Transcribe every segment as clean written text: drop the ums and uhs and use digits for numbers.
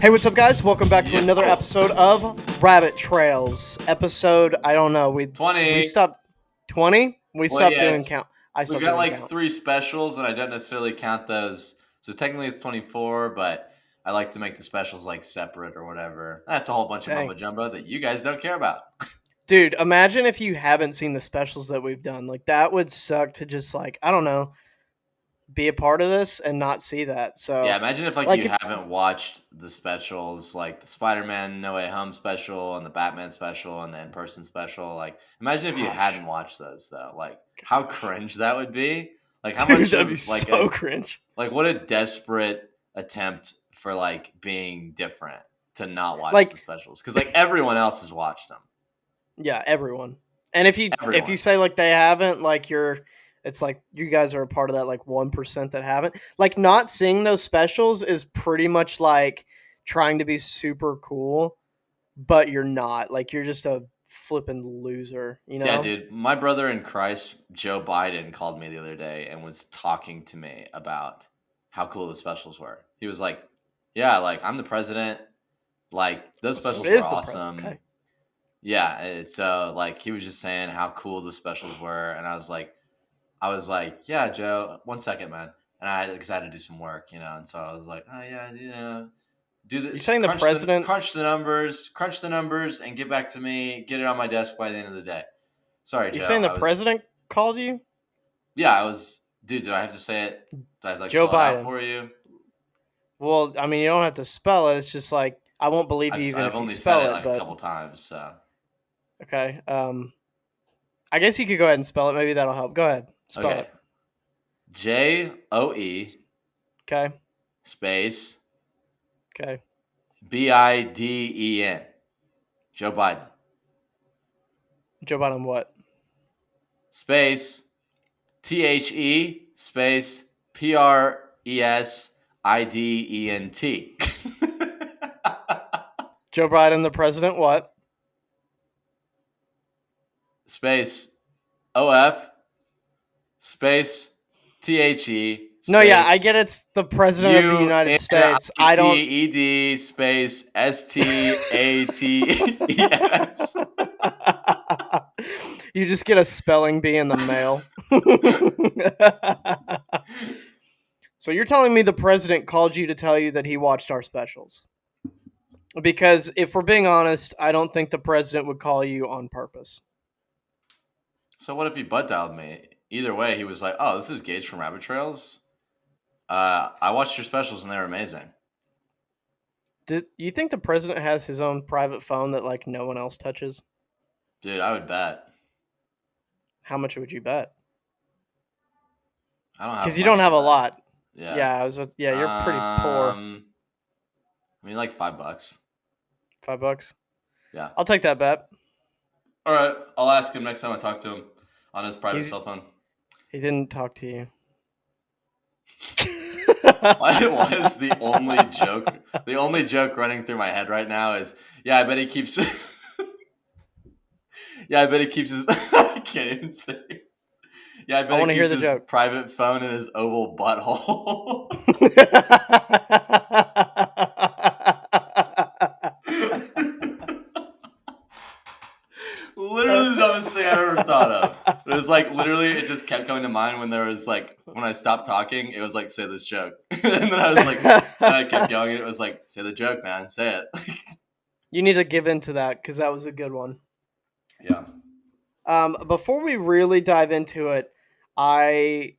Hey, what's up, guys? Welcome back to another episode of Rabbit Trails. Episode, I don't know. We 20. stopped 20. We Well, stopped yeah, doing count. I we've stopped got doing like count. 3 specials, and I don't necessarily count those. So technically, it's 24, but I like to make the specials like separate or whatever. That's a whole bunch of mumbo Dang, jumbo that you guys don't care about. dude, imagine if you haven't seen the specials that we've done. Like that would suck to just I don't know, be a part of this and not see that. Yeah, So, imagine if like like you if haven't watched the specials, like the Spider-Man No Way Home special and the Batman special and the in-person special. Like, imagine if you gosh, hadn't watched those though. Like, how gosh, cringe that would be. Like, how dude, much that'd be of so cringe. what a desperate attempt for like being different to not watch the Like, specials because like everyone else has watched them. yeah, everyone. And if you Everyone. say like they haven't, it's like you guys are a part of that like 1% that haven't. Like not seeing those specials is pretty much like trying to be super cool, but you're not. Like you're just a flippin' loser, you Yeah, know? dude. My brother in Christ, Joe Biden, called me the other day and was talking to me about how cool the specials were. He was like, "Yeah, like I'm the president. Like those So it specials were is the president. awesome." Okay. Yeah, so like he was just saying how cool the specials were, and I was like, "Yeah, Joe, 1 second, man." And because I had to do some work, and so I was like, "Oh yeah, do You're this, saying the president crunch the numbers, and get back to me. Get it on my desk by the end of the day." Sorry, you're Joe. saying the president called you? Yeah, I was, dude. Did I have to say it? Did I have to like Joe spell it out Biden. for you? Well, I mean you don't have to spell it. It's just like I won't believe you even I've if you only said spell it it, like a but couple times. So okay. I guess you could go ahead and spell it. Maybe that'll help. Go ahead. Spell okay, it. JOE Okay. space Okay. BIDEN. Joe Biden Joe Biden what? space THE space PRESIDENT. Joe Biden, the president, what? Space OF space THE No, yeah, I space get it's the president of the United States. I don't. UNITED space STATES. You just get a spelling bee in the mail. So you're telling me the president called you to tell you that he watched our specials? Because if we're being honest, I don't think the president would call you on purpose. So what if he butt dialed me? Either way, he was like, "Oh, this is Gage from Rabbit Trails. I watched your specials and they're amazing." Do you think the president has his own private phone that like no one else touches? Dude, I would bet. How much would you bet? I don't Because have you don't much to have a bet. lot. Yeah. Yeah, yeah, you're pretty poor. I mean, like $5. $5. Yeah. I'll take that bet. All right. I'll ask him next time I talk to him on his private He's cell phone. he didn't talk to you. Why is the only joke? The only joke running through my head right now is, yeah, I bet he keeps. Yeah, I bet he keeps his. I can't even say. Yeah, I I bet want he to hear keeps the his joke. private phone in his oval butthole. Literally the dumbest thing I've ever thought of. It was like literally, it just kept coming to mind when there was like when I stopped talking. It was like, say this joke, and then I was like, and I kept yelling. It was like, say the joke, man, say it. You need to give in to that because that was a good one. Yeah. Before we really dive into it, I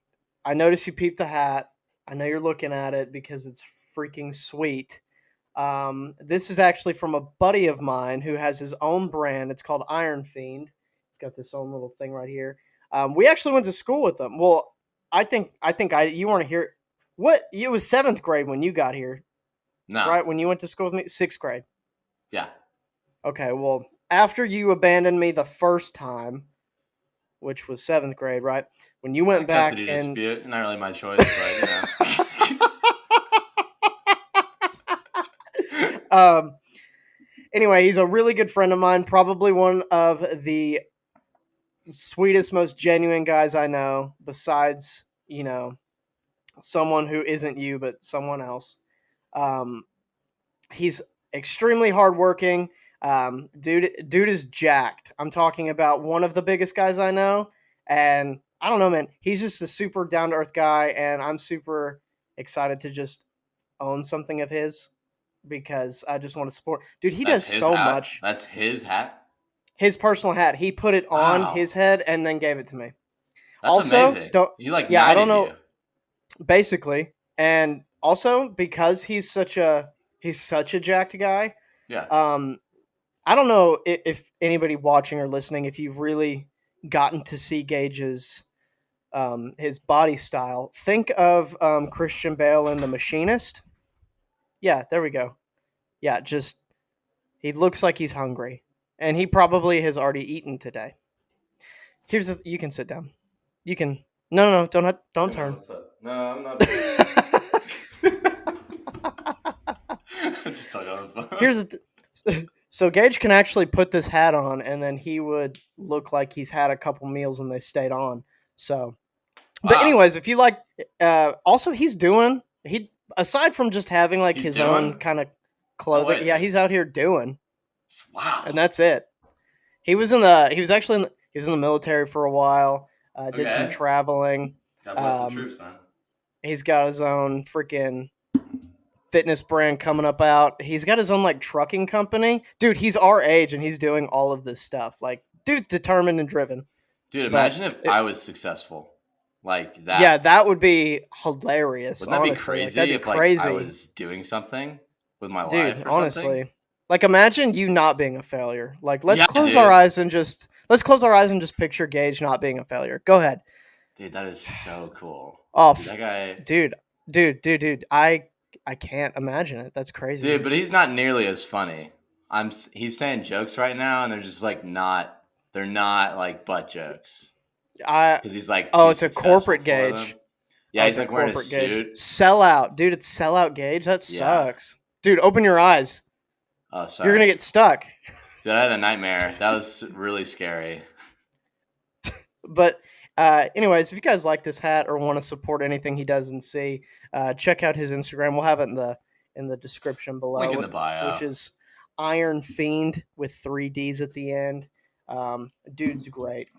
I noticed you peeped the hat. I know you're looking at it because it's freaking sweet. This is actually from a buddy of mine who has his own brand. It's called Iron Fiend. It's got this own little thing right here. We actually went to school with them. Well, I you want to hear what it was 7th grade when you got here, No. right? When you went to school with me, 6th grade. Yeah. Okay, well, after you abandoned me the first time, which was 7th grade, right? When you went back Custody and dispute. Not really my choice, but um, anyway, he's a really good friend of mine, probably one of the sweetest, most genuine guys I know, besides, someone who isn't you, but someone else. Um, He's extremely hardworking. Dude is jacked. I'm talking about one of the biggest guys I know, and I don't know, man. He's just a super down to earth guy, and I'm super excited to just own something of his because I just want to support. Dude, he That's does his so hat. much. That's his hat. His personal hat, he put it on his Wow, head and then gave it to me. that's Also, amazing. don't He like yeah, I don't knighted know you. basically, and also because he's such a jacked guy. Yeah. Um, I don't know if anybody watching or listening, if you've really gotten to see Gage's his body style. Think of Christian Bale in The Machinist. Yeah, there we go. Yeah, just he looks like he's hungry, and he probably has already eaten today. You can sit down. You can. No, don't Hey man, turn. what's up? No, I'm not. I'm just talking on the phone. Here's the. So Gage can actually put this hat on, and then he would look like he's had a couple meals and they stayed on. So, but Wow, anyways, if you like, also he's doing he aside from just having like he's his own doing. kind of No clothing, way, yeah, dude. he's out here doing, and Wow. that's it. He was in the military for a while. Did some Okay. traveling. God bless the Um, troops, man. he's got his own freaking fitness brand coming up out. He's got his own like trucking company. Dude, he's our age and he's doing all of this stuff. Like, dude's determined and driven. Dude, But imagine if I was successful like yeah, that. that would be hilarious, Wouldn't that be honestly. Like that'd crazy be if like I crazy. was doing something with my Dude, life or something? honestly. Like imagine you not being a failure. Like Yeah, dude. let's close our eyes and just picture Gage not being a failure. Go ahead. Dude, that is so cool. Oh, Dude, that guy. dude, dude. I can't imagine it. That's Dude, crazy. but he's not nearly as funny. He's saying jokes right now and they're just like not they're not like butt jokes I cuz he's like Oh, too it's a successful corporate for them. Gage. Yeah, Oh, he's it's a like wearing a corporate Gage. suit. Sellout, dude. It's sellout Gage. That Yeah. sucks, dude. Open your eyes. Oh, You're gonna sorry. get stuck. Dude, I had a nightmare. That was really scary. But anyways, if you guys like this hat or want to support anything he does and see, check out his Instagram. We'll have it in the description Link in below, the bio. which is Iron Fiend with 3 D's at the end. Dude's great.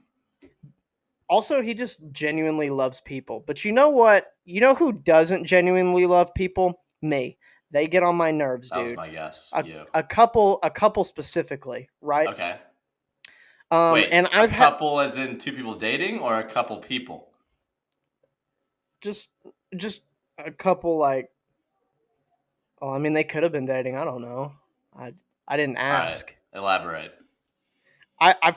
Also, he just genuinely loves people. But you know what? You know who doesn't genuinely love people? Me. They get on my nerves, That was dude. my guess. A, You. a couple specifically, right? Okay. And Wait, a I've had couple as in two people dating or a couple people? just just a couple like, well, I mean, they could have been dating. I don't know. I didn't All right. ask. Elaborate. I I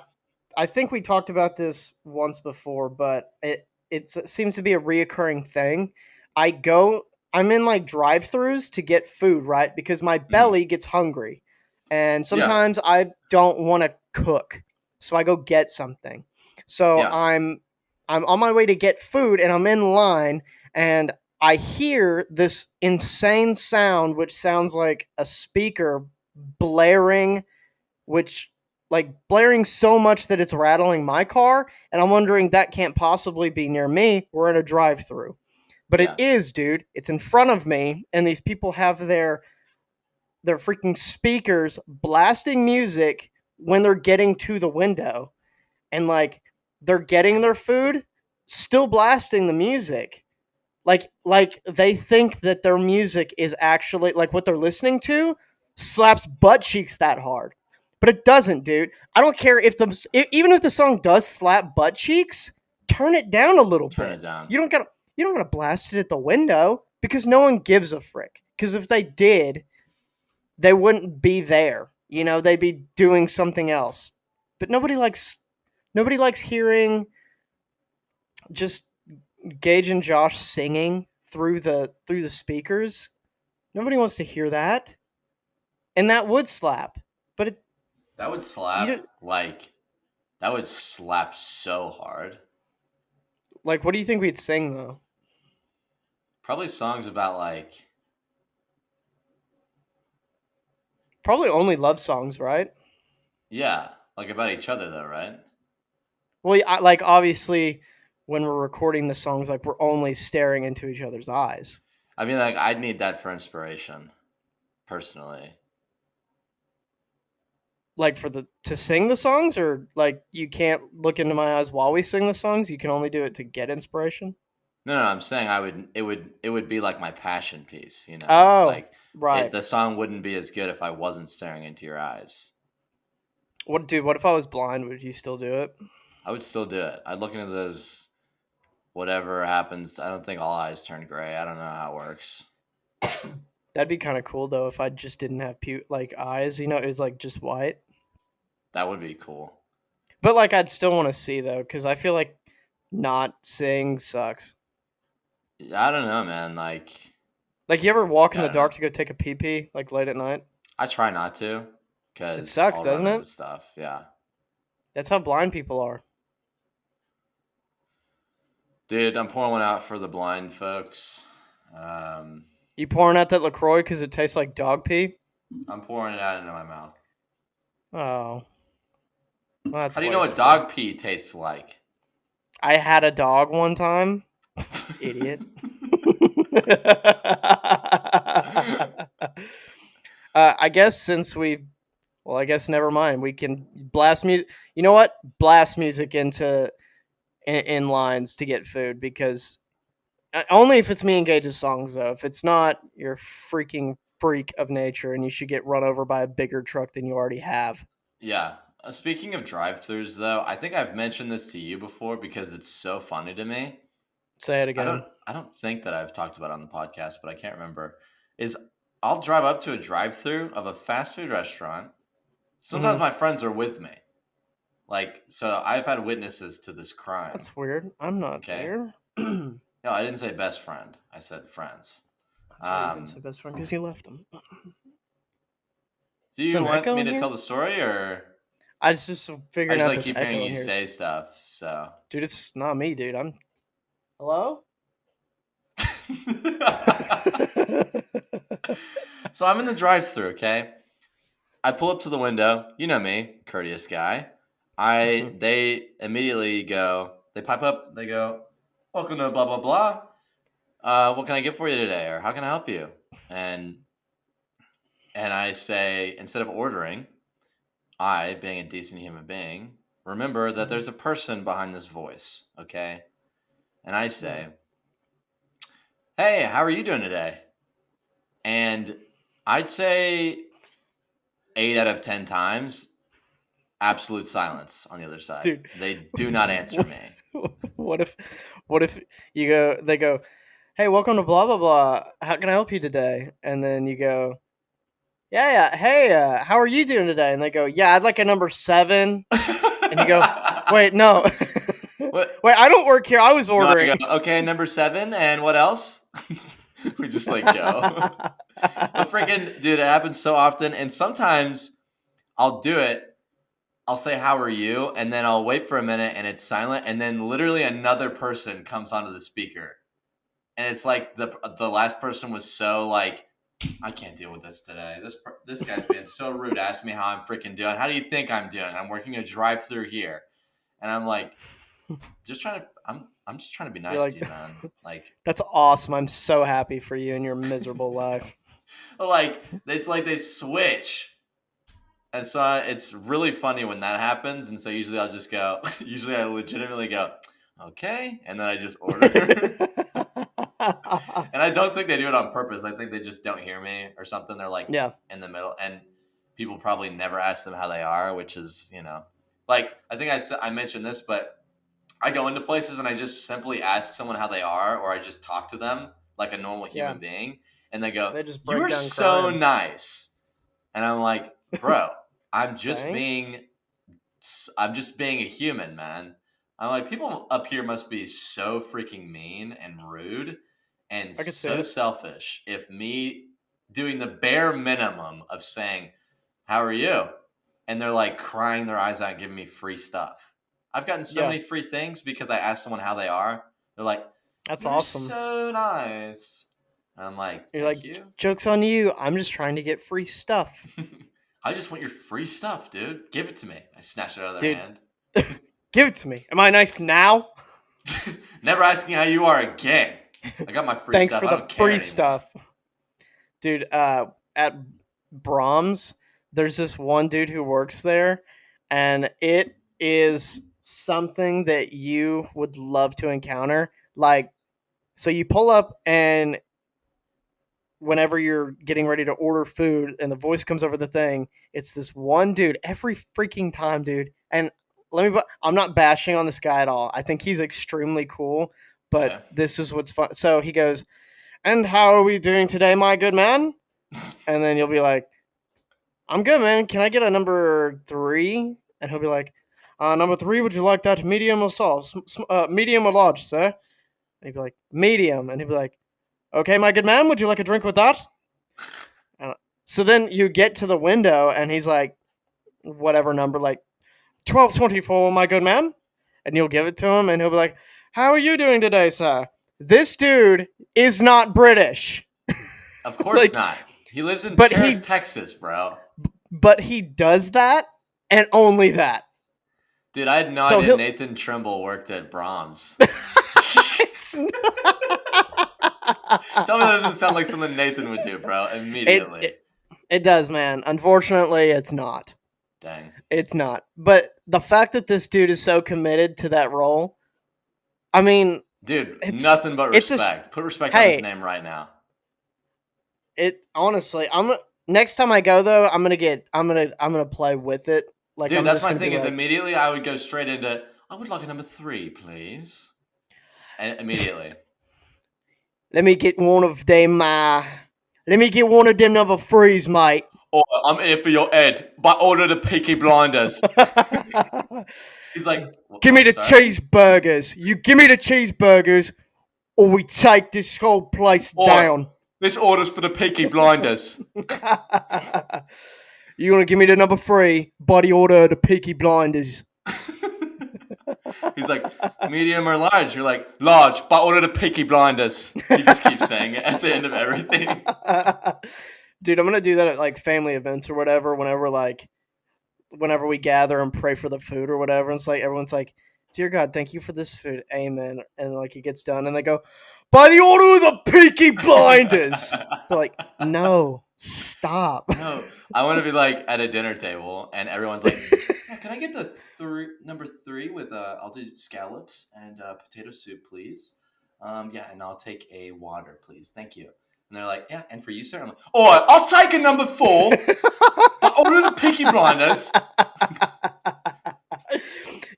I think we talked about this once before, but it seems to be a reoccurring thing. I go, I'm in like drive-throughs to get food, right? Because my Mhm. belly gets hungry, and Yeah. sometimes I don't want to cook, so I go get something. So Yeah. I'm on my way to get food, and I'm in line, and I hear this insane sound, which sounds like a speaker blaring, which like blaring so much that it's rattling my car, and I'm wondering that can't possibly be near me. We're in a drive-through. But it Yeah. is, dude. It's in front of me, and these people have their freaking speakers blasting music when they're getting to the window. And like they're getting their food, still blasting the music. Like they think that their music is actually like what they're listening to slaps butt cheeks that hard, but it doesn't, dude. I don't care if even if the song does slap butt cheeks, turn it down a little Turn bit. it down. You don't gotta blast it at the window because no one gives a frick. Because if they did, they wouldn't be there. They'd be doing something else. But nobody likes hearing just Gage and Josh singing through the speakers. Nobody wants to hear that, and that would slap. But That would you slap don't- like that would slap so hard. like, what do you think we'd sing though? Probably songs about like Probably only love songs, right? yeah, like about each other though, right? Well, like obviously, when we're recording the songs, like we're only staring into each other's eyes. I mean like I'd need that for inspiration. personally. Like to sing the songs, or like you can't look into my eyes while we sing the songs. You can only do it to get inspiration. No, I'm saying I would. It would be like my passion piece. Oh, Like right. the song wouldn't be as good if I wasn't staring into your eyes. What, dude? What if I was blind? Would you still do it? I would still do it. I'd look into those. Whatever happens, I don't think all eyes turn gray. I don't know how it works. That'd be kind of cool though if I just didn't have like eyes. It was like just white. That would be cool. But like I'd still want to see though, because I feel like not seeing sucks. I don't know, man. Like you ever walk in I the don't know. dark to go take a pee pee like late at night? I try not to, It because sucks, I'll run doesn't into it? stuff. Yeah, That's how blind people are. dude, I'm pouring one out for the blind folks. Um, You pouring out that Lacroix because it tastes like dog pee? I'm pouring it out into my mouth. Oh, well, How that's do you know what wasteful. dog pee tastes like? I had a dog one time. Idiot. I guess since well, I guess never mind. We can blast music. You know what? Blast music into in lines to get food because only if it's me and Gage's songs though. If it's not, you're a freaking freak of nature and you should get run over by a bigger truck than you already have. Yeah. Speaking of drive-throughs, though, I think I've mentioned this to you before because it's so funny to me. Say it I don't. again. I don't think that I've talked about it on the podcast, but I can't remember. Is I'll drive up to a drive-through of a fast food restaurant. Hmm. Sometimes my friends are with me. So I've had witnesses to this crime. That's weird. I'm not Okay. there. That's No, I didn't say best friend. I said friends. right. You did say Um, best friend because you left him. do Is you there an want echo me in to tell here? the story, or I was just I figuring just out like this keep hearing echo in you here. say stuff? So. Dude, it's not me, dude. I'm. Hello? So I'm in the drive-through. Okay. I pull up to the window. You know me, courteous guy. Mhm. They immediately go. They pipe up. They go, "Welcome to blah blah blah. What can I get for you today, or how can I help you?" And I say, instead of ordering, I, being a decent human being, remember that Mhm. there's a person behind this voice. Okay, and I Yeah. say, "Hey, how are you doing today?" And I'd say 8 out of 10 times, absolute silence on the other side. Dude. They do not answer What, me. what if you go they go, "Hey, welcome to blah blah blah. How can I help you today?" And then you go, "Yeah, yeah. Hey, how are you doing today?" And they go, "Yeah, I'd like a number 7." And you go, "Wait, no. What? Wait, I don't work here. I was No, I ordering." go, okay, number 7, and what else? We just like go. But freaking, dude, it happens so often. And sometimes I'll do it. I'll say, "How are you?" And then I'll wait for a minute and it's silent. And then literally another person comes onto the speaker. And it's like the last person was so like, "I can't deal with this today. This guy's being so rude. Ask me how I'm freaking doing. How do you think I'm doing? I'm working a drive through here." And I'm like, just trying to. I'm just trying to be You're nice to like, you, man. "That's awesome. I'm so happy for you in your miserable life." It's like they switch, and so it's really funny when that happens. And so usually I'll just go. Usually I legitimately go, "Okay," and then I just order. And I don't think they do it on purpose. I think they just don't hear me or something. They're like Yeah. in the middle, and people probably never ask them how they are, which is I think I mentioned this, but I go into places and I just simply ask someone how they are, or I just talk to them like a normal Yeah. human being, and they go, They just "You break are down so crying. nice," and I'm like, "Bro, I'm just Thanks. being I'm just being a human, man." I'm like, people up here must be so freaking mean and rude and I could see so it. selfish if me doing the bare minimum of saying, "How are you?" and they're like crying their eyes out and giving me free stuff. I've gotten so Yeah. many free things because I asked someone how they are. They're like, That's "You're awesome. so nice." And I'm like, You're "Thank like, you." "Joke's on you. I'm just trying to get free stuff." I just want your free stuff, dude. Give it to me. I snatch it out of their Dude, hand. give it to me. Am I nice now? Never asking how you are again. I got my free Thanks stuff. for I the don't care free anymore. stuff. Dude, at Brahms, there's this one dude who works there, and it is something that you would love to encounter. Like, so you pull up, and whenever you're getting ready to order food, and the voice comes over the thing, it's this one dude every freaking time, dude. And I'm not bashing on this guy at all. I think he's extremely cool, but Okay. this is what's fun. So he goes, "And how are we doing today, my good man?" And then you'll be like, "I'm good, man. Can I get a number 3?" And he'll be like, "Number 3, would you like that medium or sauce? Medium or large, sir?" And he'd be like, "Medium." And he'd be like, "Okay, my good man, would you like a drink with that?" Uh, so then you get to the window, and he's like, whatever number, like 1224, my good man. And you'll give it to him, and he'll be like, "How are you doing today, sir?" This dude is not British. Of course Like, not. He lives in but Paris, he Texas, bro. but he does that and only that. Dude, I had no So idea he'll Nathan Trimble worked at Brahms. it's Tell me that doesn't sound like something Nathan would do, bro. it, Immediately. it it does, man. Unfortunately, it's not. Dang. It's not. But the fact that this dude is so committed to that role, I mean, Dude, it's nothing but it's a respect. Put respect on his hey, name right now. it honestly, I'm next time I go though, I'm gonna play with it. Like, Dude, I'm that's just my gonna be thing is like, immediately I would go straight into, I would like a number 3, please. And immediately. let me get one of them. Let me get one of them number 3s, mate. Oh, I'm here for your head, but order the Peaky Blinders. He's like, Give me the sorry? cheeseburgers. You give me the cheeseburgers, or we take this whole place Or, down. this order's for the Peaky Blinders. You want to give me the number 3? Body order the Peaky Blinders. He's like, medium or large? You're like, large, but order the Peaky Blinders. He just keeps saying it at the end of everything. Dude, I'm gonna do that at like family events or whatever. Whenever we gather and pray for the food or whatever, and it's like everyone's like, "Dear God, thank you for this food, Amen." And like it gets done, and they go, "By the order of the Peaky Blinders." They're like, "No, stop." No, I want to be like at a dinner table and everyone's like, yeah, can I get the number 3 with I'll do scallops and potato soup, please. Yeah, and I'll take a water, please. Thank you. And they're like, yeah, and for you, sir. I'm like, all right, I'll take a number 4, but order the Peaky Blinders.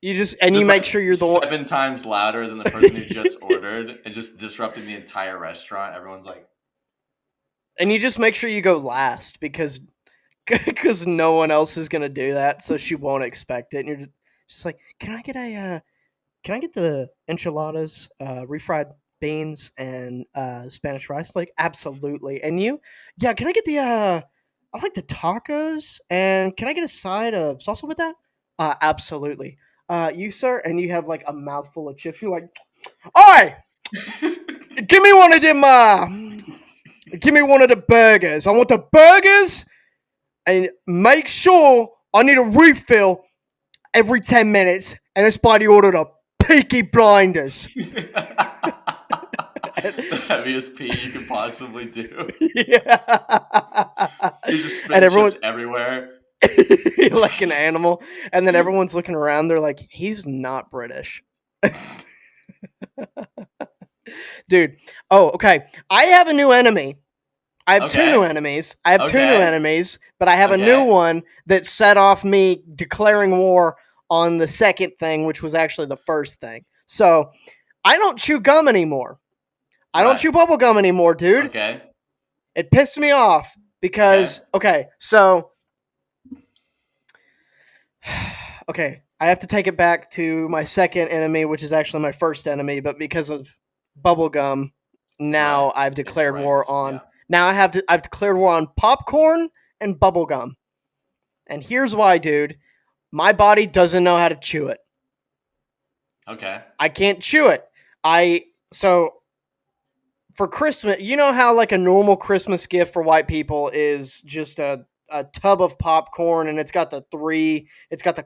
You Just make like sure you're the one, 7 times louder than the person who just ordered and just disrupting the entire restaurant. Everyone's like, and you just make sure you go last because no one else is gonna do that, so she won't expect it. And you're just like, can I get the enchiladas, refried beans, and Spanish rice? Like, absolutely. And you, yeah, can I get the I like the tacos, and can I get a side of salsa with that? Absolutely. You sir, and you have like a mouthful of chips. You're like, all right, give me one of them. Give me one of the burgers. I want the burgers, and make sure I need a refill every 10 minutes, and it's by the order of Peaky Blinders. the heaviest pee you can possibly do. Yeah. You're just And spitting everyone chips everywhere. like an animal, and then everyone's looking around. They're like, "He's not British." Dude. Oh, okay. I have a new enemy. I have two new Okay. enemies. I have two new Okay. enemies, but I have a new Okay. one that set off me declaring war on the second thing, which was actually the first thing. So I don't chew gum anymore. I don't Right. chew bubble gum anymore, dude. Okay. It pissed me off Okay. because so okay, I have to take it back to my second enemy, which is actually my first enemy, but because of bubblegum, Right. now I've It's declared war ranked. on Yeah. I've declared war on popcorn and bubblegum. And here's why, dude. My body doesn't know how to chew it. Okay. I can't chew it. I so for Christmas, you know how like a normal Christmas gift for white people is just a tub of popcorn, and it's got the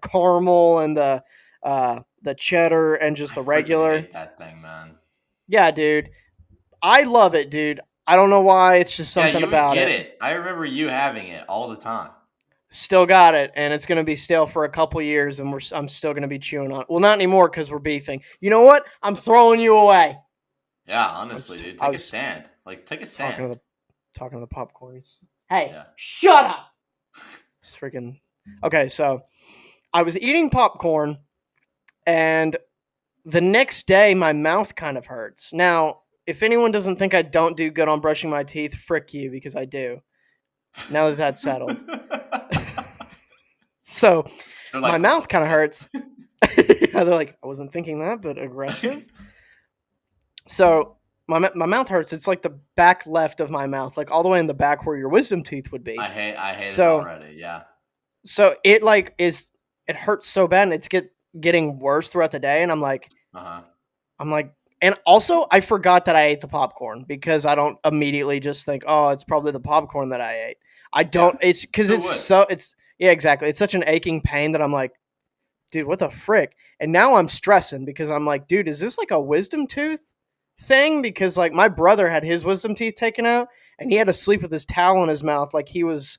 caramel and the cheddar and just I the freaking regular. hate that thing, man. Yeah, dude. I love it, dude. I don't know why. It's just Yeah, something you would about get it. it. I remember you having it all the time. Still got it, and it's gonna be stale for a couple years, and I'm still gonna be chewing on it. Well, not anymore because we're beefing. You know what? I'm throwing you away. Yeah, I was honestly, t- dude, I take a was stand. Like, take a talking to stand. the popcorns. Hey, Yeah. shut up! It's freaking okay. So I was eating popcorn, and the next day my mouth kind of hurts. Now, if anyone doesn't think I don't do good on brushing my teeth, frick you because I do. Now that that's settled, so They're my like, mouth oh, kind of okay. hurts. They're like, I wasn't thinking that, but aggressive. So my mouth hurts. It's like the back left of my mouth, like all the way in the back where your wisdom teeth would be. I hate it So already. Yeah. it like is it hurts so bad, and it's getting worse throughout the day. And Uh huh. I'm like, and also I forgot that I ate the popcorn because I don't immediately just think, oh, it's probably the popcorn that I ate. I don't. Yeah. It's because Who would? it's yeah, exactly. It's such an aching pain that I'm like, dude, what the frick? And now I'm stressing because I'm like, dude, is this like a wisdom tooth thing? Because like my brother had his wisdom teeth taken out, and he had to sleep with his towel in his mouth like he was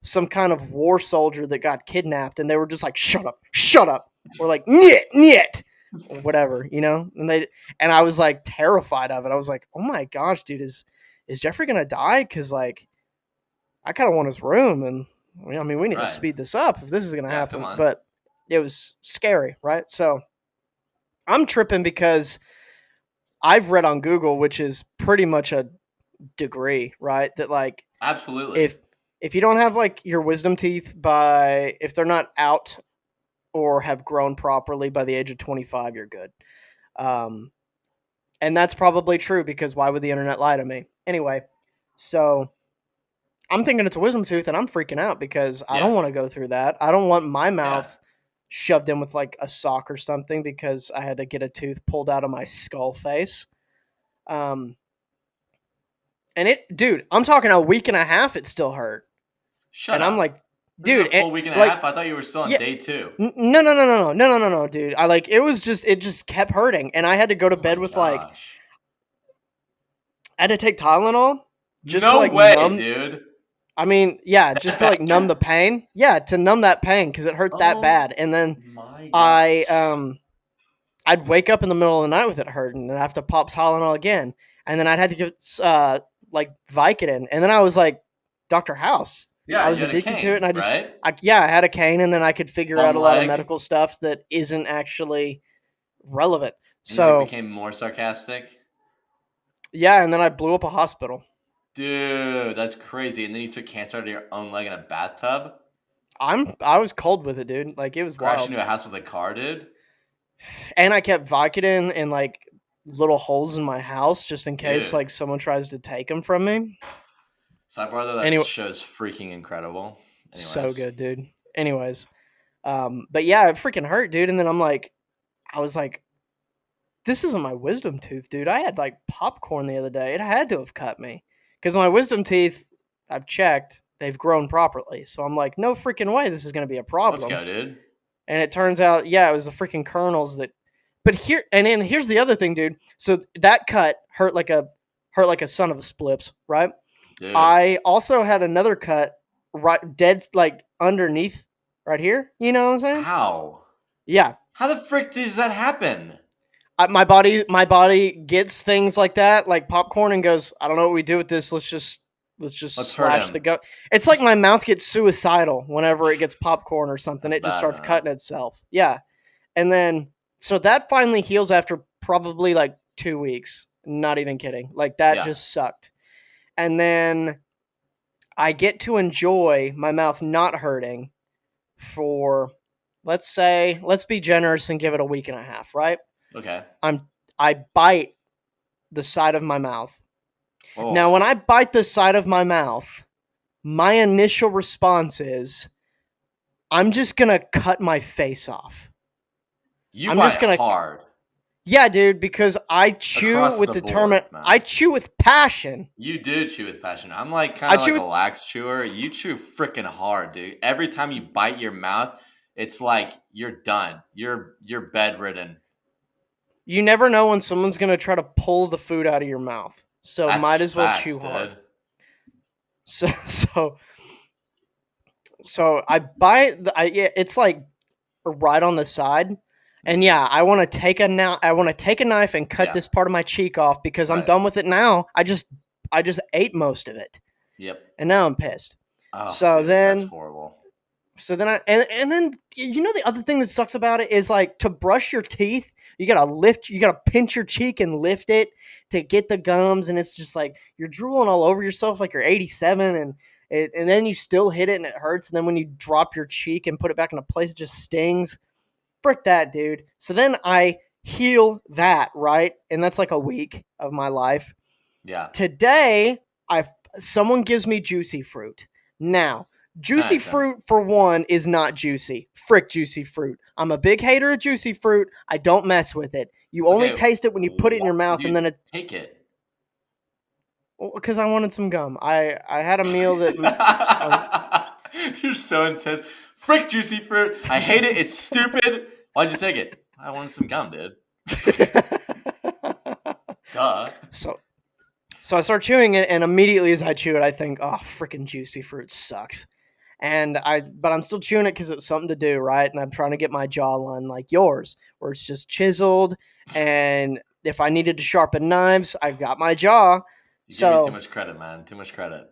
some kind of war soldier that got kidnapped, and they were just like, shut up, or like, niet, or whatever, you know. And I was like terrified of it. I was like, oh my gosh, dude, is Jeffrey gonna die? Because like I kind of want his room, and I mean, we need to Right. speed this up if this is gonna Yeah. Come happen. on. But it was scary, right? So I'm tripping because I've read on Google, which is pretty much a degree, right? That like Absolutely. if if you don't have like your wisdom teeth by if they're not out or have grown properly by the age of 25, you're good. Um, and that's probably true because why would the internet lie to me? Anyway, so I'm thinking it's a wisdom tooth and I'm freaking out because I Yeah. don't want to go through that. I don't want my Yeah. mouth shoved in with like a sock or something because I had to get a tooth pulled out of my skull face. Um, and dude, I'm talking a week and a half, it still hurt. Shut And I'm up. like, This is a dude, full week and a like, half. I thought you were still on yeah, day two. no, dude. I like it just kept hurting, and I had to go to Oh my bed with like gosh. I had to take Tylenol just to No like way, numb. dude. I mean, yeah, just to like That numb bad? the pain. Yeah, to numb that pain because it hurt that Oh bad. And then my I gosh. I'd wake up in the middle of the night with it hurting, and I have to pop Tylenol again, and then I'd have to give like Vicodin, and then I was like, Doctor House. Yeah, I you was had a addicted to it, and cane, right? yeah, I had a cane, and then I could figure out One a lot of leg, medical stuff that isn't actually relevant. and you So became more sarcastic. yeah, and then I blew up a hospital. Dude, that's crazy. And then you took cancer out of your own leg in a bathtub? I was cold with it, dude. Like it was Crashed wild. into a house with a car, dude? And I kept Vicodin in like little holes in my house just in case Dude. like someone tries to take them from me. Sidebar though, that Anyway, show's freaking incredible. so Anyways. good, dude. Anyways, but yeah, it freaking hurt, dude. And then I was like, this isn't my wisdom tooth, dude. I had like popcorn the other day. It had to have cut me because my wisdom teeth, I've checked, they've grown properly. So I'm like, no freaking way, this is gonna be a Let's problem. go, dude. And it turns out, yeah, it was the freaking kernels that. But here's the other thing, dude. So that cut hurt like a son of a splips, right? Dude. I also had another cut right dead like underneath right here. You know what I'm saying? How? Yeah. How the frick does that happen? My body gets things like that, like popcorn, and goes, I don't know what we do with this. Let's just Let's hurt slash the him. gut. It's like my mouth gets suicidal whenever it gets popcorn or something. That's It just bad, starts man. cutting itself. Yeah. And then so that finally heals after probably like 2 weeks. Not even kidding. Like that Yeah. just sucked. And then I get to enjoy my mouth not hurting for let's be generous and give it a week and a half, right? Okay. I'm I bite the side of my mouth. Now when Oh. I bite the side of my mouth, my initial response is I'm just going to cut my face off. You I'm just bite going to hard. Yeah, dude, because Across the board, I man. chew with passion. You do chew with passion. I'm like kind I of chew like a with lax chewer. You chew freaking hard, dude. Every time you bite your mouth, it's like you're done. You're bedridden. You never know when someone's going to try to pull the food out of your mouth. So That's might as well chew facts, hard. dude. So so so I bite. Yeah, it's like right on the side. And Hmm. yeah, I want to take a now. I want to take a knife and cut Yeah. this part of my cheek off because I'm Right. done with it now. I just ate most of it, Yep. and now I'm pissed. Oh, So dude, that's then, horrible. so then and then the other thing that sucks about it is like to brush your teeth, you gotta pinch your cheek and lift it to get the gums, and it's just like you're drooling all over yourself like you're 87, and then you still hit it and it hurts, and then when you drop your cheek and put it back into place, it just stings. Frick that, dude. So then I heal that, right? And that's like a week of my life. Yeah. Today, I someone gives me juicy fruit. Now, 10 out juicy of 10. fruit for one is not juicy. Frick juicy fruit. I'm a big hater of juicy fruit. I don't mess with it. You only Okay, taste it when you put it in why your would mouth, and you then it take it? because I wanted some gum. I had a meal that You're so intense. Frick juicy fruit. I hate it. It's stupid. Why'd you take it? I wanted some gum, dude. Duh. so so I start chewing it, and immediately as I chew it, I think, oh, freaking juicy fruit sucks. But I'm still chewing it because it's something to do, right? And I'm trying to get my jawline like yours, where it's just chiseled. And if I needed to sharpen knives, I've got my jaw. You give me too So much credit, man. Too much credit.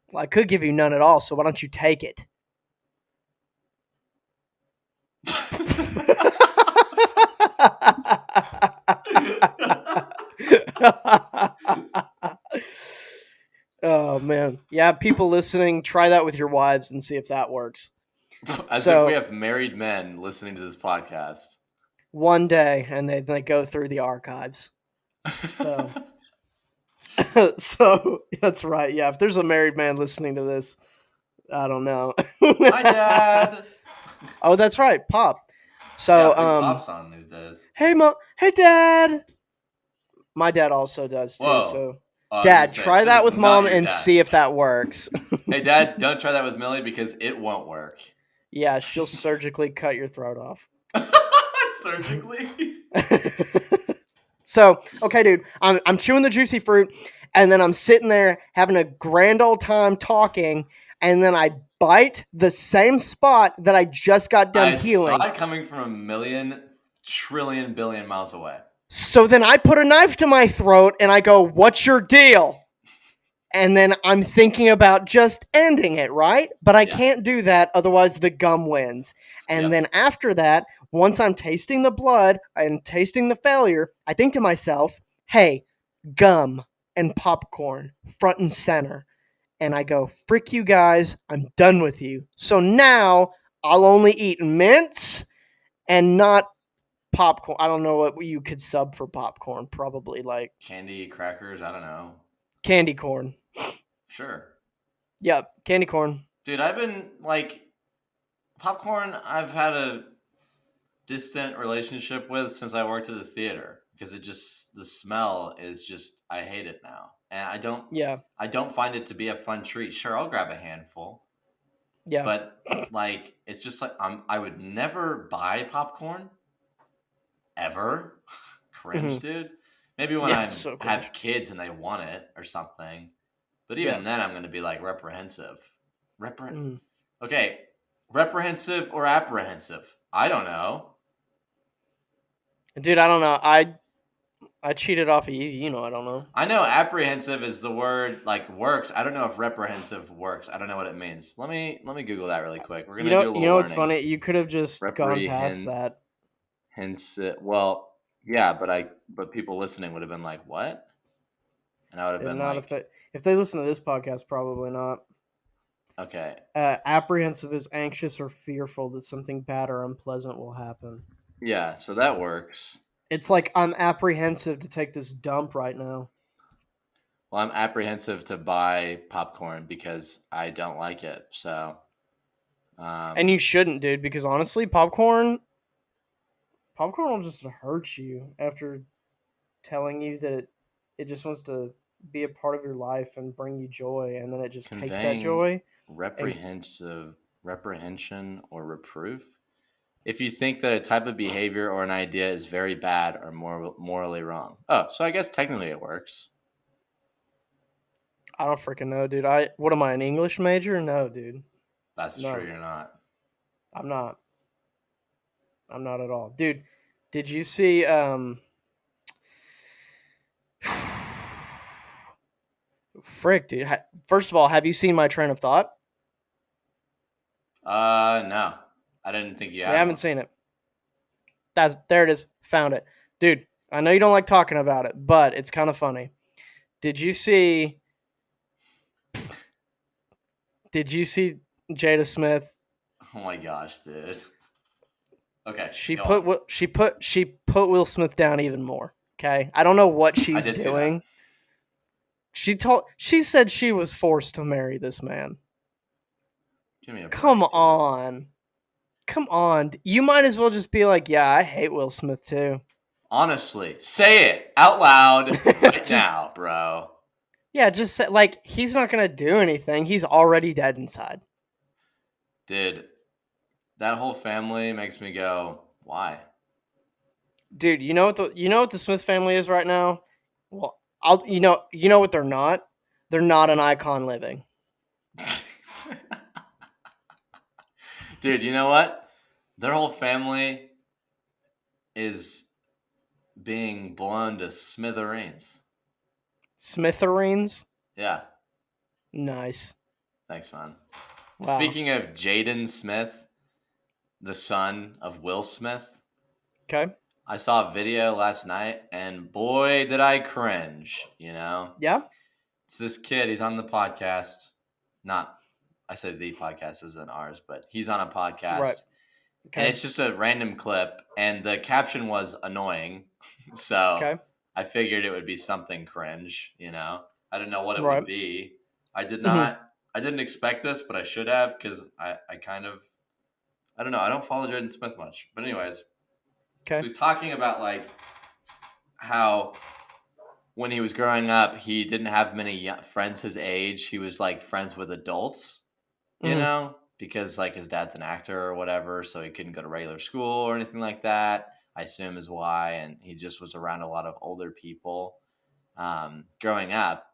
well, I could give you none at all. So why don't you take it? Oh man, yeah. People listening, try that with your wives and see if that works. As if we So have married men listening to this podcast. one day, and they go through the archives. So so that's right. Yeah, if there's a married man listening to this, I don't know. Hi, Dad. Oh, that's right, Pop. Yeah, So, big pops on these days. hey, mom, hey, Dad. My dad also does too. Whoa. So, Oh, I was gonna Dad, say try this that is with not mom your and dad. see if that works. Hey, Dad, don't try that with Millie because it won't work. Yeah, she'll surgically cut your throat off. Surgically. So, okay, dude, I'm chewing the juicy fruit, and then I'm sitting there having a grand old time talking, and then I bite the same spot that I just got done I saw healing. it coming from a million, trillion, billion miles away. So then I put a knife to my throat and I go, "What's your deal?" And then I'm thinking about just ending it, right? But I Yeah. can't do that, otherwise the gum wins. And Yep. then after that, once I'm tasting the blood and tasting the failure, I think to myself, hey, gum and popcorn, front and center. And I go, frick you guys, I'm done with you. So now I'll only eat mints and not popcorn. I don't know what you could sub for popcorn. Probably like Candy, crackers, I don't know. candy corn. Sure. Yep, candy corn. Dude, I've been like popcorn, I've had a distant relationship with since I worked at the theater because it just the smell is just I hate it now. And Yeah, I don't find it to be a fun treat. Sure, I'll grab a handful, yeah. but like it's just like I would never buy popcorn ever. Cringe, Hmm. dude. Maybe when Yeah, I so have cringe. kids and they want it or something. But Yeah. even then I'm going to be like reprehensive. Repre Mm. Okay, reprehensive or apprehensive? I don't know. Dude, I don't know. I cheated off of you. You know, I don't know. I know apprehensive is the word like works. I don't know if reprehensive works. I don't know what it means. Let me Google that really quick. We're You gonna know, do a you little know what's learning. funny? You could have just gone past Reprehend that. well, yeah, but people listening would have been like, "What?" And I would have If been not, like, if they listen to this podcast, probably not. "Okay, Apprehensive is anxious or fearful that something bad or unpleasant will happen. yeah, so that works." It's like I'm apprehensive to take this dump right now. Well, I'm apprehensive to buy popcorn because I don't like it. So, And um, you shouldn't, dude, because honestly, popcorn will just hurt you after telling you that it just wants to be a part of your life and bring you joy, and then it just takes that conveying joy and reprehension or reproof. If you think that a type of behavior or an idea is very bad or morally wrong. Oh, so I guess technically it works. I don't freaking know, dude. What am I, an English major? No, dude. That's true. No, You're not. I'm not. I'm not at all, dude. Did you see? Frick, dude. First of all, have you seen my train of thought? No, I didn't think you You had haven't one. seen it. There it is. Found it, dude. I know you don't like talking about it, but it's kind of funny. Did you see? Did you see Jada Smith? Oh my gosh, dude. Okay, She go on. put she put Will Smith down even more. Okay, I don't know what I she's did see that. doing. She said she was forced to marry this man. Give me a Come break, dude. on. Come on. You might as well just be like, yeah, I hate Will Smith too. Honestly, say it out loud right Just now, bro. yeah, just say, like he's not gonna do anything. He's already dead inside. Dude, that whole family makes me go, why? Dude, you know what the Smith family is right now? Well, you know what they're not? They're not an icon living. Dude, you know what? Their whole family is being blown to smithereens. Smithereens? Yeah, Nice. thanks, man. Wow. Speaking of Jaden Smith, the son of Will Smith, Okay. I saw a video last night and boy, did I cringe, you know? Yeah? It's this kid, he's on the podcast. Not, I said the podcast isn't ours, but he's on a Right. podcast and Okay. it's just a random clip and the caption was annoying. So Okay. I figured it would be something cringe, you know? I didn't know what it would Right. be. I did Mhm. not, I didn't expect this, but I should have because I kind of, I don't know, I don't follow Jaden Smith much. But, anyways, so Okay. he's talking about like how when he was growing up, he didn't have many friends his age. He was like friends with adults, you Mhm. know, because like his dad's an actor or whatever, so he couldn't go to regular school or anything like that. I assume is why, and he just was around a lot of older people growing up.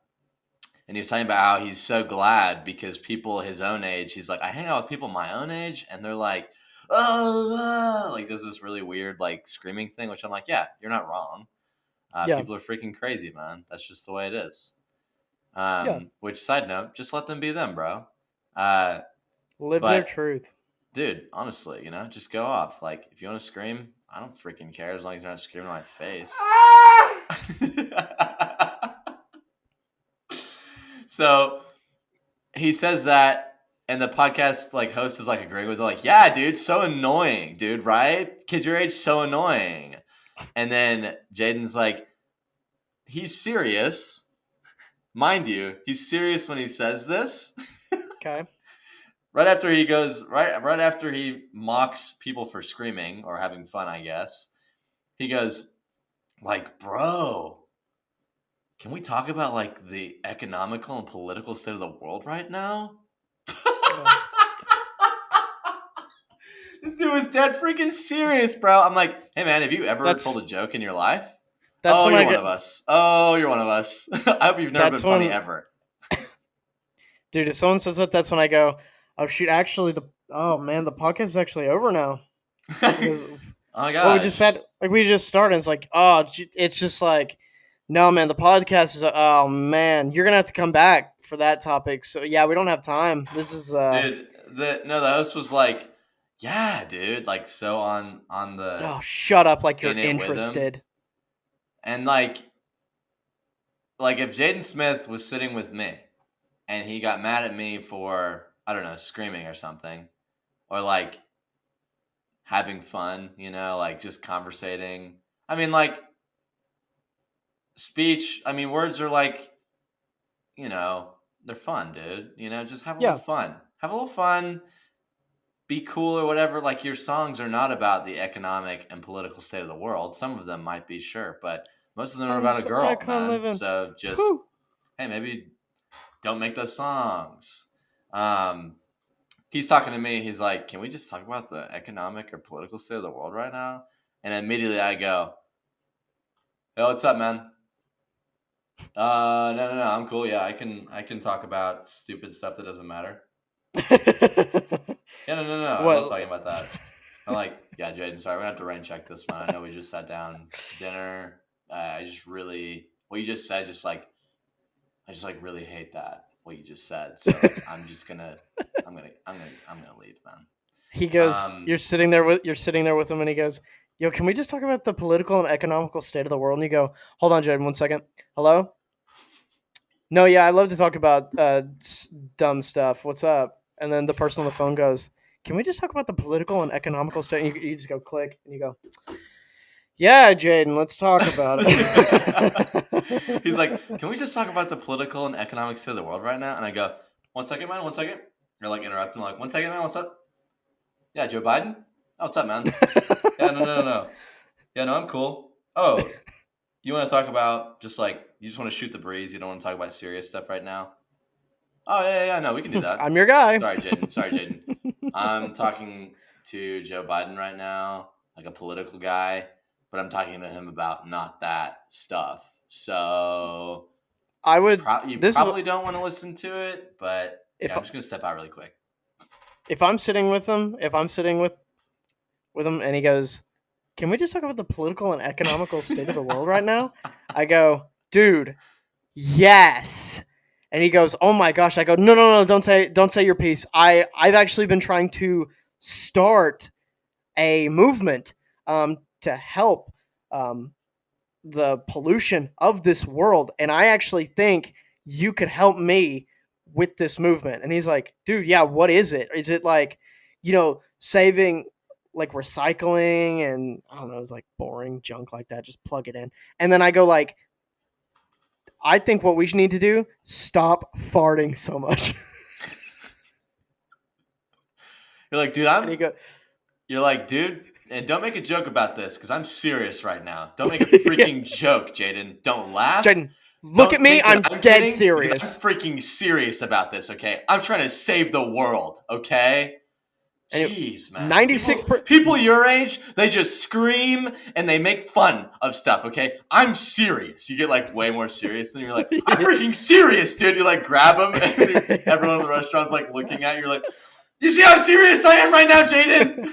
And he was talking about how he's so glad because people his own age, he's like, I hang out with people my own age, and they're like, oh, like does this really weird like screaming thing, which I'm like, yeah, you're not wrong. Yeah. People are freaking crazy, man. That's just the way it is. Yeah. Which side note, just let them be them, bro. Uh, Live their but truth. dude, honestly, you know, just go off. Like, if you want to scream, I don't freaking care as long as you're not screaming in my face. So he says that, and the podcast like host is like agreeing with it, like, yeah, dude, so annoying, dude, right? Kids your age, so annoying. And then Jaden's like, he's serious. Mind you, he's serious when he says this. Okay. Right after he mocks people for screaming or having fun, I guess. He goes like, "Bro, can we talk about like the economical and political state of the world right now?" Oh. This dude was dead freaking serious, bro. I'm like, "Hey man, have you ever told That's a joke in your life?" that's Oh, when you're I one get of us. Oh, you're one of us. I hope you've never been that's funny when ever. dude, if someone says that, that's when I go, oh shoot, actually the oh man, the podcast is actually over now. Because Oh my what we just gosh. said, like we just started, it's like, oh, it's just like, no man, the podcast is, oh man, you're gonna have to come back for that topic. So yeah, we don't have time. This is Dude, the host was like, "Yeah, dude," like so on the oh, shut up, like you're in it with him, interested. and like if Jaden Smith was sitting with me and he got mad at me for I don't know screaming or something, or like having fun, you know, like just conversating. I mean, like speech. I mean, words are like you know they're fun, dude. You know, just have a little Yeah, fun. Have a little fun. Be cool or whatever. Like your songs are not about the economic and political state of the world. Some of them might be, sure, but most of them are I'm about a so girl, icon man. living. So Whew. just hey, maybe don't make those songs. Um, he's talking to me. He's like, "Can we just talk about the economic or political state of the world right now?" And immediately I go, "Hey, what's up, man?" No, I'm cool. Yeah, I can talk about stupid stuff that doesn't matter. Yeah, no. I love What? talking about that. I'm like, yeah, Jaden. Sorry, we're gonna have to rain check this one. I know we just sat down to dinner. I just really what you just said. I just like really hate that what you just said. So like, I'm gonna leave, man. He goes, Um, you're sitting there with him, and he goes, "Yo, can we just talk about the political and economical state of the world?" And you go, "Hold on, Jaden, one second. Hello? No, yeah, I love to talk about dumb stuff. What's up?" And then the person on the phone goes, "Can we just talk about the political and economical state?" And you just go click, and you go, "Yeah, Jaden, let's talk about it." he's like, can we just talk about the political and economic state of the world right now? And I go, 1 second, man, 1 second. Or like interrupt him, like, 1 second, man, what's up? Yeah, Joe Biden. Oh, what's up, man? Yeah, no. Yeah, no, I'm cool. Oh, you want to talk about just like you just want to shoot the breeze. You don't want to talk about serious stuff right now. Oh yeah. No, we can do that. I'm your guy. Sorry, Jaden. Sorry, Jaden. I'm talking to Joe Biden right now, like a political guy, but I'm talking to him about not that stuff. So I would. you This is probably don't want to listen to it, but if yeah, I'm just gonna step out really quick. I'm sitting with him. If I'm sitting with him, and he goes, "Can we just talk about the political and economical state of the world right now?" I go, "Dude, yes." And he goes, "Oh my gosh." I go, "No, don't say your piece. I've actually been trying to start a movement to help um, the pollution of this world, and I actually think you could help me with this movement." And he's like, "Dude, yeah, what is it? Is it like, saving, like, recycling, and I don't know, it's like boring junk like that, just plug it in." And then I go like, "I think what we need to do, stop farting so much." You're like, dude, And he goes, You're like, dude, and don't make a joke about this because I'm serious right now. Don't make a "Yeah, freaking joke, Jaden. Don't laugh. Jaden, look at Don't me, think that I'm I'm dead kidding because I'm serious." freaking serious about this, okay? I'm trying to save the world, okay? And Jeez, man. 96 per People your age, they just scream and they make fun of stuff, okay? I'm serious. You get like way more serious and you're like, I'm freaking serious, dude. You like grab them and everyone in the restaurant's like looking at you. You're like, you see how serious I am right now, Jaden?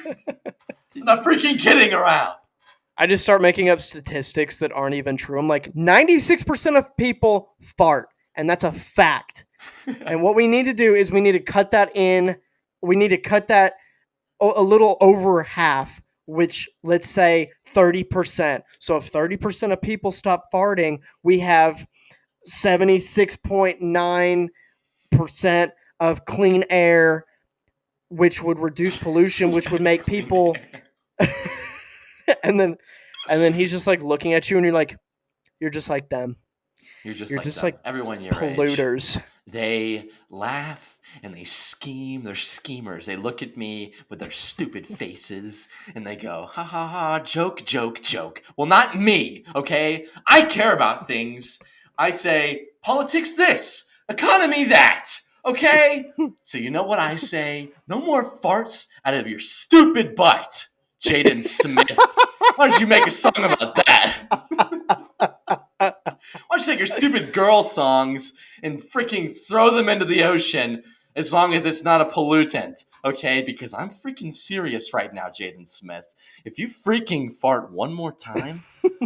I'm not freaking kidding around. I just start making up statistics that aren't even true. I'm like, 96% of people fart, and that's a fact. And what we need to do is we need to cut that in. We need to cut that a little over half, which, let's say, 30%. So if 30% of people stop farting, we have 76.9% of clean air, which would reduce pollution, which would make Clean people. air. and then and then he's just like looking at you, and you're just like them. You're just You're like just them. like Everyone your age. polluters. They laugh and they scheme. They're schemers. They look at me with their stupid faces and they go, ha ha ha, joke, joke, joke. Well, not me, okay? I care about things. I say, politics this, economy that, okay? So you know what I say? No more farts out of your stupid butt, Jaden Smith. Why don't you make a song about that? Why don't you take your stupid girl songs and freaking throw them into the ocean as long as it's not a pollutant, okay? Because I'm freaking serious right now, Jaden Smith. If you freaking fart one more time,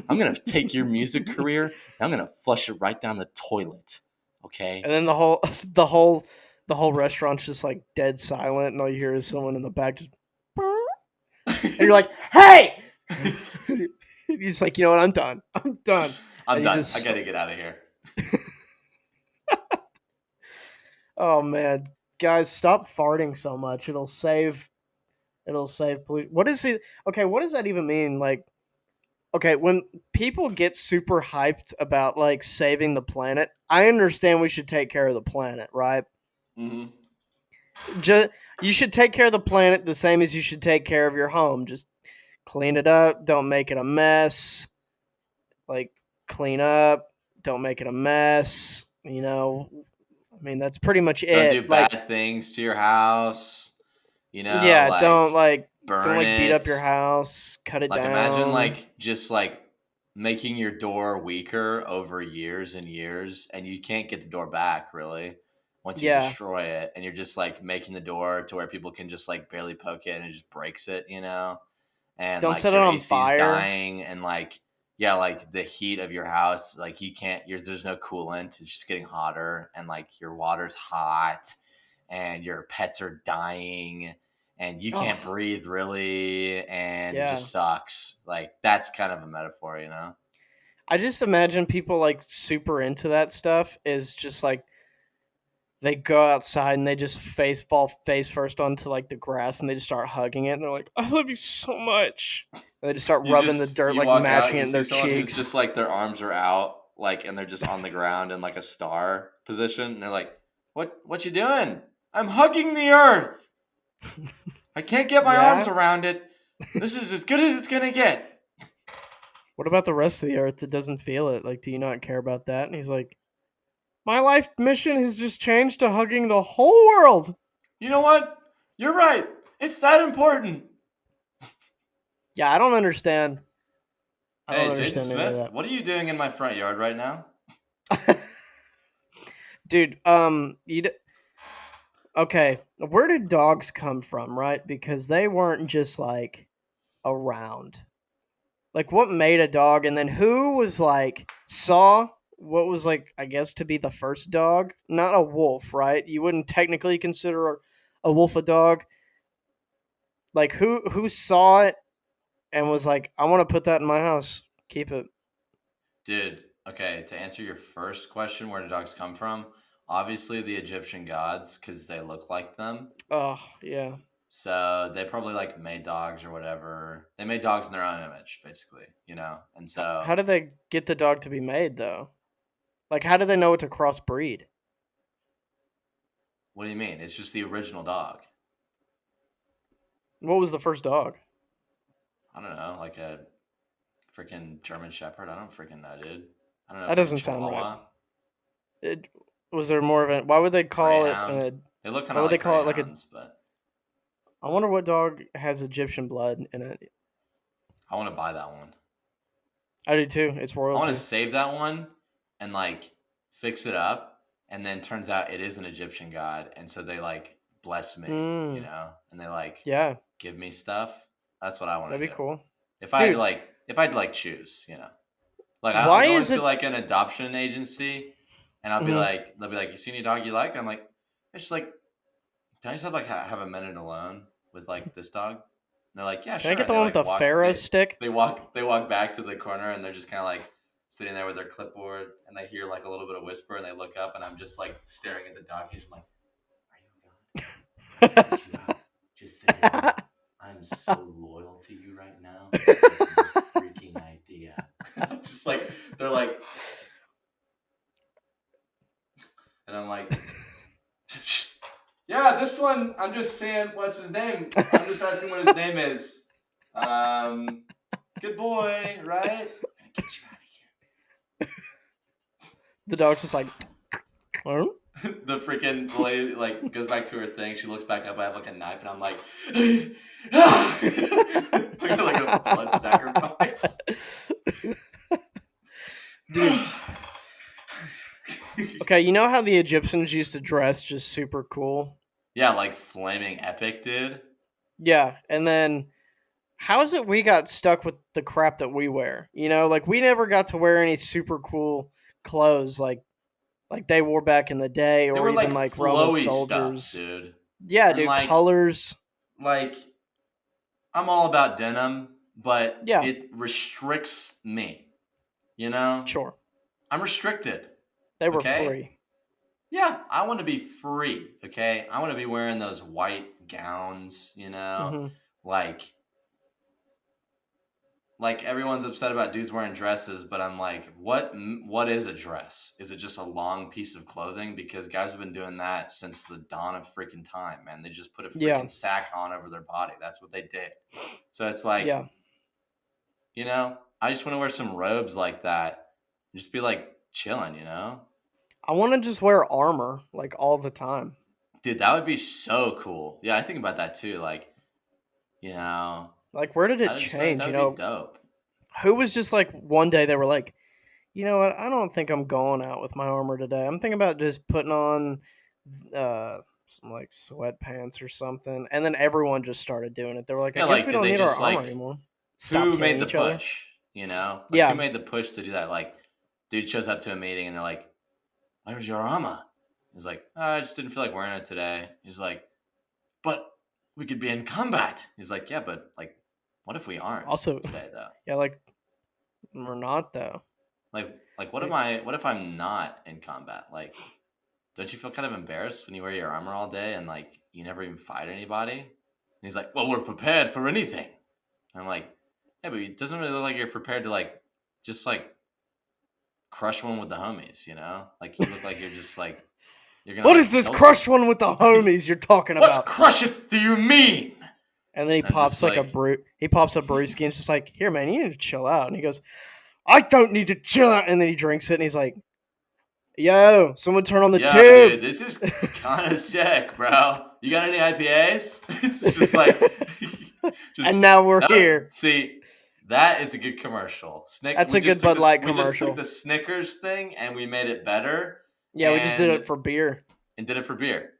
I'm gonna take your music career and I'm gonna flush it right down the toilet, okay? And then the whole restaurant's just like dead silent, and all you hear is someone in the back just, and you're like, "Hey!" He's like, "You know what? I'm done. I'm done." I'm And you done. I just, gotta get out of here. oh man, guys, stop farting so much. It'll save pollution. What is it? Okay, what does that even mean? Like, okay, when people get super hyped about like saving the planet, I understand we should take care of the planet, right? Mm-hmm. Just you should take care of the planet the same as you should take care of your home. Just clean it up, don't make it a mess. Like, clean up, don't make it a mess. I mean, that's pretty much Don't do it. Like, bad things to your house, yeah, don't like like don't burn like beat up it. your house, cut it Like imagine down. like just like making your door weaker over years and years, and you can't get the door back really once you Yeah. destroy it, and you're just like making the door to where people can just like barely poke it and it just breaks it, and Don't like set it your on AC is fire. dying, and like yeah, like the heat of your house, like you can't, there's no coolant, it's just getting hotter, and like your water's hot, and your pets are dying, and you can't Oh, breathe really, and it yeah. just sucks. Like that's kind of a metaphor. I just imagine people like super into that stuff is just like they go outside and they just fall face first onto like the grass and they just start hugging it and they're like, "I love you so much." And they just start rubbing the dirt, You like walk out, mashing you it in see their someone who's cheeks. just like their arms are out, like, and they're just on the ground in like a star position, and they're like, what you doing? I'm hugging the earth. I can't get my arms Yeah. around it. This is as good as it's gonna get. What about the rest of the earth that doesn't feel it? Like, do you not care about that? And he's like, my life mission has just changed to hugging the whole world. You know what? You're right. It's that important. Yeah, I don't understand. I don't Hey, Jaden understand any Smith, of what are you doing in my front yard right now? that. Dude, okay, where did dogs come from, right? Because they weren't just like around. Like, what made a dog, and then who was like saw what was like, I guess, to be the first dog? Not a wolf, right? You wouldn't technically consider a wolf a dog. Like, who saw it and was like, I want to put that in my house, keep it. Dude, okay, to answer your first question, where do dogs come from? Obviously, the Egyptian gods, because they look like them. Oh yeah. So they probably like made dogs or whatever. They made dogs in their own image, basically. And so, How did they get the dog to be made though? Like, how did they know what to crossbreed? what do you mean? It's just the original dog. What was the first dog? I don't know, like a freaking German Shepherd. I don't freaking know, dude. I don't know, That freaking doesn't sound right. Chihuahua, It was there more of a. Why would they call it? Greyhound. They look kind Why of would they like call it like a? greyhounds, but I wonder what dog has Egyptian blood in it. I want to buy that one. I do too. It's I want to royalty. save that one and like fix it up, and then turns out it is an Egyptian god, and so they like bless me, Mm, and they like yeah, give me stuff. That's what I want that'd to be do. cool, If I had to dude. like, if I had to like choose. Like I'll Why go is into it? like an adoption agency, and I'll be Mhm. like, they'll be like, "You see any dog you like?" I'm like, "It's just like, can I just have like have a minute alone with like this dog?" And they're like, "Yeah, Can I sure." get And the they one with like the walk pharaoh stick? they walk back to the corner, and they're just kind of like sitting there with their clipboard, and they hear like a little bit of whisper, and they look up, and I'm just like staring at the dog cage. I'm like, "Are you a god? Can I get you out? Just say the word. I'm so loyal to you right now. You have no freaking idea." I'm just like, they're like, and I'm like, yeah, this one, I'm just saying, what's his name? I'm just asking what his name is. Um, Good boy, right? I'm gonna get you out The dog's just like, "Hmm?" of here. The freaking lady like goes back to her thing. She looks back up. I have like a knife, and I'm like, like a blood sacrifice. Dude. Okay, you know how the Egyptians used to dress just super cool? Yeah, like flaming epic, dude. Yeah, and then how is it we got stuck with the crap that we wear? Like we never got to wear any super cool clothes like they wore back in the day, They or were like even like Roman flowy stuff, soldiers. dude. Yeah, And dude, colors. like I'm all about denim, but Yeah, it restricts me. You know, sure. I'm restricted. They were Okay. free. Yeah, I want to be free. Okay, I want to be wearing those white gowns. Hmm. Like everyone's upset about dudes wearing dresses, but I'm like, what is a dress? Is it just a long piece of clothing? Because guys have been doing that since the dawn of freaking time, man. They just put a Yeah, freaking sack on over their body. That's what they did. So it's like, yeah. I just want to wear some robes like that. Just be like chilling. I want to just wear armor like all the time. Dude, that would be so cool. Yeah, I think about that too. Like, you know, Like, where did it I just thought that change? would be dope. Who was just like one day they were like, you know what? I don't think I'm going out with my armor today. I'm thinking about just putting on some like sweatpants or something. And then everyone just started doing it. They were like, I Yeah, guess like we did don't they need our just armor like anymore. Stop who killing made the each other. push? You know, like who Yeah. made the push to do that? Like, dude shows up to a meeting and they're like, "Where's your armor?" He's like, "Oh, I just didn't feel like wearing it today." He's like, "But we could be in combat." He's like, "Yeah, but like, what if we aren't Also, today, though? yeah, like we're not though. Like, what am Like, I? What if I'm not in combat? Like, don't you feel kind of embarrassed when you wear your armor all day and like you never even fight anybody?" And he's like, "Well, we're prepared for anything." And I'm like, "Yeah, but it doesn't really look like you're prepared to like just like crush one with the homies, you know? Like you look like you're just like you're gonna what is like this kill someone. crush one with the homies you're talking What about? crushes do you mean?" And then he And I'm just pops like a like, brute. He pops a brewski and it's just like, here, man, you need to chill out. And he goes, I don't need to chill out. And then he drinks it and he's like, yo, someone turn on the "Yo, tube. dude, this is kind of sick, bro. You got any IPAs?" It's just like, And just now we're that. here. See, that is a good commercial. That's a good Bud Light We just took the commercial. Snickers thing and we made it better, Yeah, we just did and it for beer. did it for beer.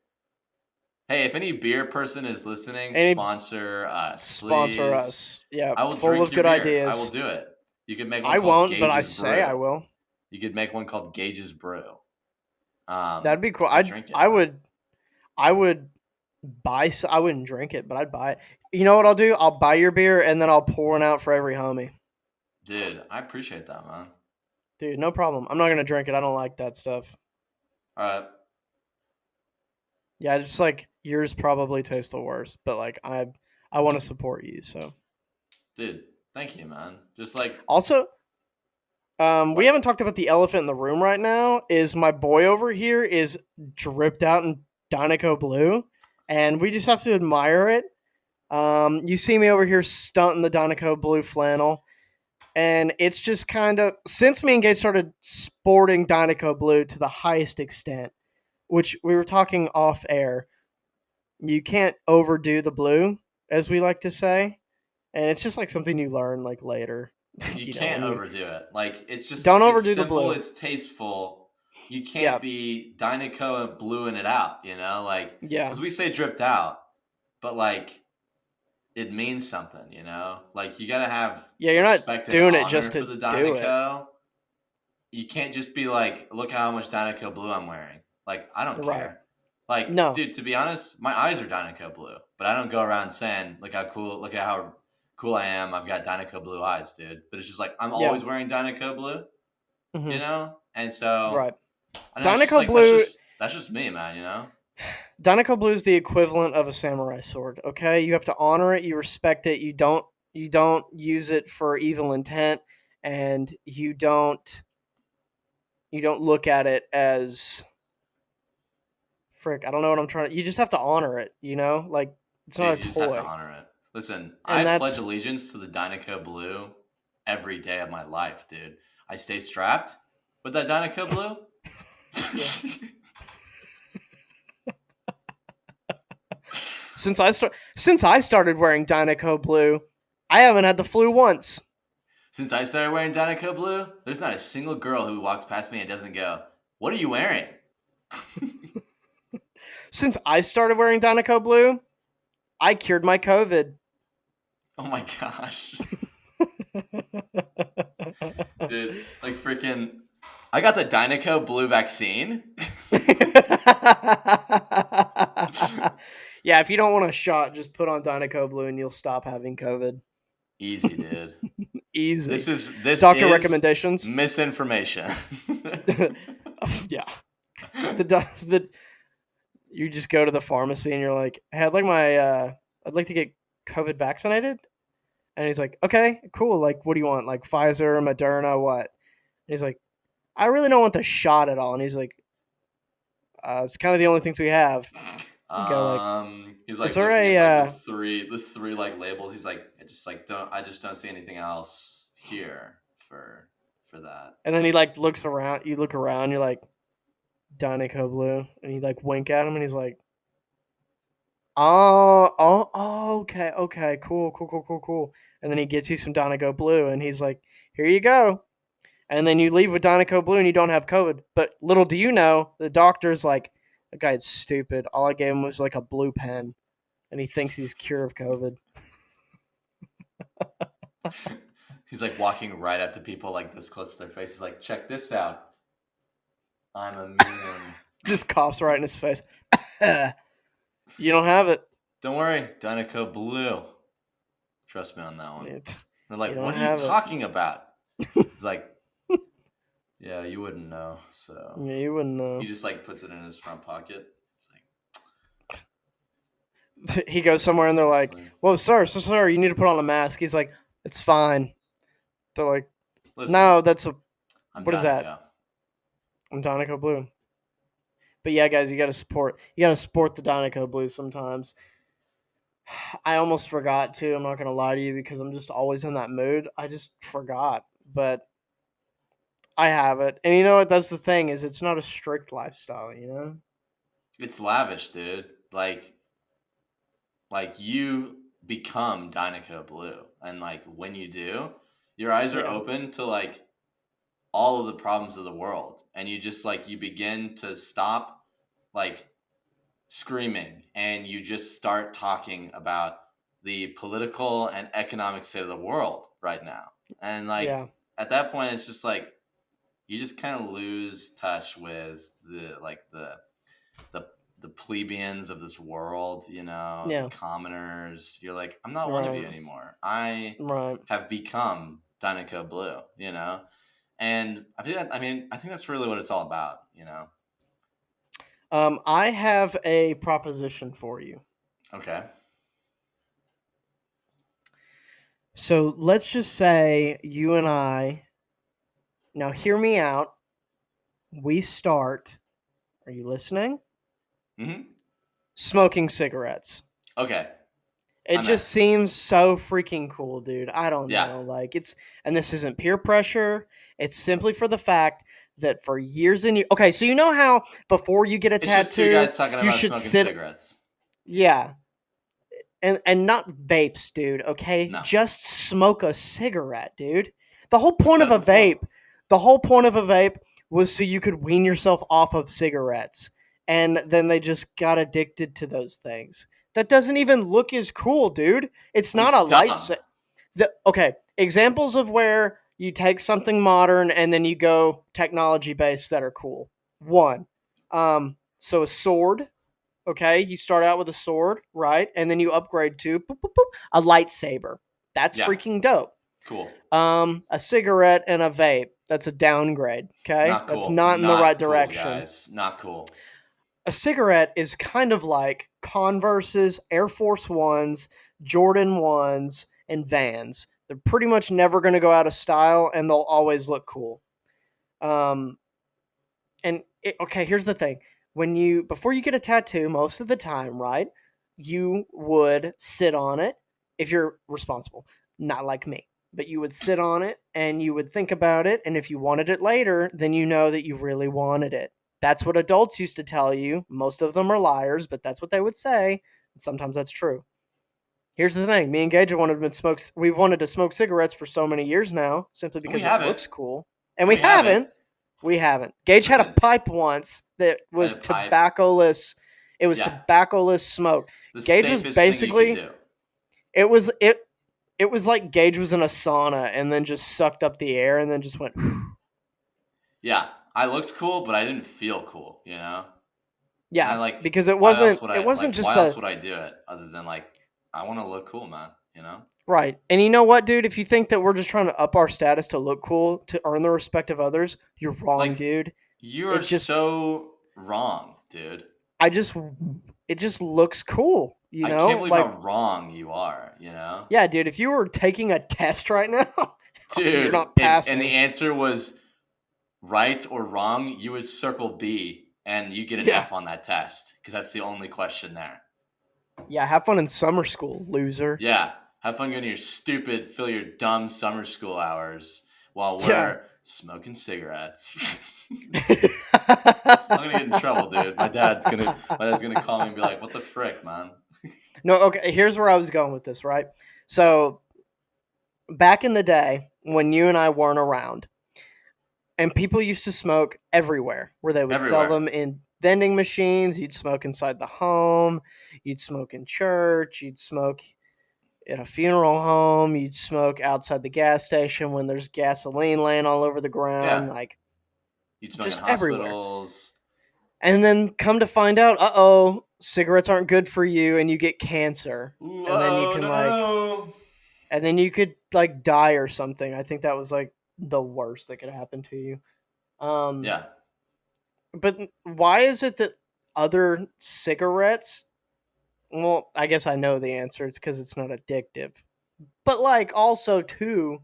Hey, if any beer person is listening, Any sponsor us, sponsor please. us. Yeah, I will full drink of your good beer. I will ideas. do it. You could make one I called won't, but I Gage's say I Brew. will. You could make one called Gage's Brew. That'd be cool. I'd drink it, I man. would I would buy. I wouldn't drink it, but I'd buy it. You know what I'll do? I'll buy your beer and then I'll pour one out for every homie. Dude, I appreciate that, man. Dude, no problem. I'm not gonna drink it. I don't like that stuff. All right. Yeah, just like yours probably tastes the worst, but like I want to support you. So Dude, thank you, man. Just like, also, we what? haven't talked about the elephant in the room right now. Is my boy over here is dripped out in Dinoco blue, and we just have to admire it. You see me over here stunting the Dinoco blue flannel, and it's just kind of since me and Gage started sporting Dinoco blue to the highest extent, which we were talking off air. You can't overdo the blue, as we like to say, and it's just like something you learn like later. You You know, can't when you overdo it. Like, don't it's overdo the simple, blue. it's tasteful. You Yeah, can't be Dynaco and blueing it out, you know? Like, yeah, because we say dripped out, but like, it means something, you know? Like, you gotta have yeah. You're not respect and doing it honor just for to the do it, Dynaco. You can't just be like, look how much Dynaco blue I'm wearing. Like, I don't right? care. Like, No, dude, to be honest, my eyes are Dynaco blue, but I don't go around saying, look at how cool I am. I've got Dynaco blue eyes, dude. But it's just like, I'm yeah, always wearing Dynaco blue, you hmm know? And so, right. I know it's just Dinoco like, blue. that's just me, man, you know? Dinoco blue is the equivalent of a samurai sword. Okay, you have to honor it. You respect it. You don't use it for evil intent, and you don't look at it as frick. I don't know what I'm trying to. You just have to honor it. You know, like it's not Dude, a you just have to toy, honor it. Listen, I and pledge that's allegiance to the Dynaco blue every day of my life, dude. I stay strapped with that Dynaco blue. yeah. Since I started wearing Dinoco blue, I haven't had the flu once. Since I started wearing Dynaco blue, there's not a single girl who walks past me and doesn't go, "What are you wearing?" Since I started wearing Dinoco blue, I cured my COVID. Oh my gosh. Dude, like freaking I got the Dynaco blue vaccine. Yeah, if you don't want a shot, just put on Dinoco blue and you'll stop having COVID. Easy, dude. Easy. This Doctor is recommendations. misinformation. Yeah. The you just go to the pharmacy and you're like, "Hey, I'd like to get COVID vaccinated." And he's like, "Okay, cool. Like, what do you want? Like Pfizer, Moderna, what?" And he's like, "I really don't want the shot at all." And he's like, "It's kind of the only things we have." You go like, He's "Is like there looking at a?" like the three like labels. He's like, I just don't see anything else here for that. And then he like looks around. You look around. You're like, "Dinoco blue," and he like wink at him, and he's like, Okay, okay, cool, cool, cool, cool, cool. And then he gets you some Donico Blue, and he's like, "Here you go." And then you leave with Donico Blue, and you don't have COVID. But little do you know, the doctor's like, "That guy's stupid. All I gave him was like a blue pen, and he thinks he's cured of COVID." He's like walking right up to people like this close to their face. He's like, check this out. I'm immune. Just coughs right in his face. You don't have it. Don't worry, Dinoco Blue. Trust me on that one. They're You like, don't what are you have it. talking about? He's like, yeah, you wouldn't know. So Yeah, you wouldn't he know. just like puts it in his front pocket. It's like, He goes somewhere, and they're like, seriously. "Whoa, sir, you need to put on a mask." He's like, "It's fine." They're like, Listen, "No, that's a I'm what is that?" Dinoco. I'm Donico Blue. But yeah, guys, you gotta support the Donico Blue sometimes. I almost forgot to. I'm not gonna lie to you because I'm just always in that mood. I just forgot, but I have it, and you know what? That's the thing is, it's not a strict lifestyle. You know? It's lavish, dude. Like you become Dinoco Blue, and like when you do, your eyes are Yeah, open to like all of the problems of the world, and you just like you begin to stop like screaming, and you just start talking about the political and economic state of the world right now. And like yeah, at that point, it's just like you just kind of lose touch with the the plebeians of this world, the yeah. commoners. You're like, I'm not one of Right, you anymore. I right. have become Danica Blue. And I think that's really what it's all about. I have a proposition for you. Okay. So let's just say you and I. Now, hear me out. We start. Are you listening? Hmm. Smoking cigarettes. Okay. It I'm in. just seems so freaking cool, dude. I don't Yeah. know. Like and this isn't peer pressure. It's simply for the fact that for years and years. Okay, so you know how before you get a It's just two tattoo, guys talking you about should smoking sit. cigarettes. Yeah, and not vapes, dude. Okay, No. just smoke a cigarette, dude. The whole We've point said of it a before. vape, the whole point of a vape was so you could wean yourself off of cigarettes, and then they just got addicted to those things. That doesn't even look as cool, dude. It's not It's a dumb. okay, examples of where you take something modern and then you go technology based that are cool. One, so a sword. Okay, you start out with a sword, right, and then you upgrade to boop, boop, boop, a lightsaber. That's Yeah. freaking dope. Cool. A cigarette and a vape. That's a downgrade. Okay, Not that's cool. not in the right Not cool, direction. guys. Not cool. A cigarette is kind of like Converse's, Air Force Ones, Jordan Ones, and Vans. They're pretty much never going to go out of style, and they'll always look cool. Um, okay, here's the thing: before you get a tattoo, most of the time, right, you would sit on it if you're responsible, not like me. But you would sit on it and you would think about it, and if you wanted it later, then you know that you really wanted it. That's what adults used to tell you. Most of them are liars, but that's what they would say. And sometimes that's true. Here's the thing: me and Gage we've wanted to smoke cigarettes for so many years now, simply And we because it haven't. looks cool, and And we we haven't. haven't. We haven't. Gage had a Listen, pipe once that I had a was pipe. tobaccoless. It was Yeah. tobaccoless smoke. The Gage was safest thing you could basically do. it was it it was like Gage was in a sauna and then just sucked up the air and then just went. Yeah. I looked cool, but I didn't feel cool. And I Yeah, like, because it why else wasn't would it I wasn't like just why else the would I do it other than like I want to look cool, man? right. And you know what, dude? If you think that we're just trying to up our status to look cool to earn the respect of others, you're wrong, Like dude. you are It just so wrong, dude. I just it just looks cool, I can't believe Like how wrong you are? yeah, dude, if you were taking a test right now, you're Dude, not and the passing. answer was right or wrong, you would circle B and you get an Yeah. F on that test because that's the only question there. Yeah, have fun in summer school, loser. Yeah, have fun going to your stupid, fill your dumb summer school hours while Yeah. smoking cigarettes. I'm gonna get in trouble, dude. My dad's gonna call me and be like, "What the frick, man?" No, okay, here's where I was going with this, right? So back in the day when you and I weren't around, and people used to smoke everywhere, where they would sell Everywhere. them in vending machines, you'd smoke inside the home, you'd smoke in church, you'd smoke in a funeral home, you'd smoke outside the gas station when there's gasoline laying all over the ground, Yeah. like You'd smoke in just everywhere. hospitals. And then come to find out, uh-oh, cigarettes aren't good for you and you get cancer. Ooh, And then you oh can no no like no. and then you could like die or something. I think that was like the worst that could happen to you. Um Yeah. but why is it that other cigarettes, well, I guess I know the answer. It's cuz it's not addictive. But like also too,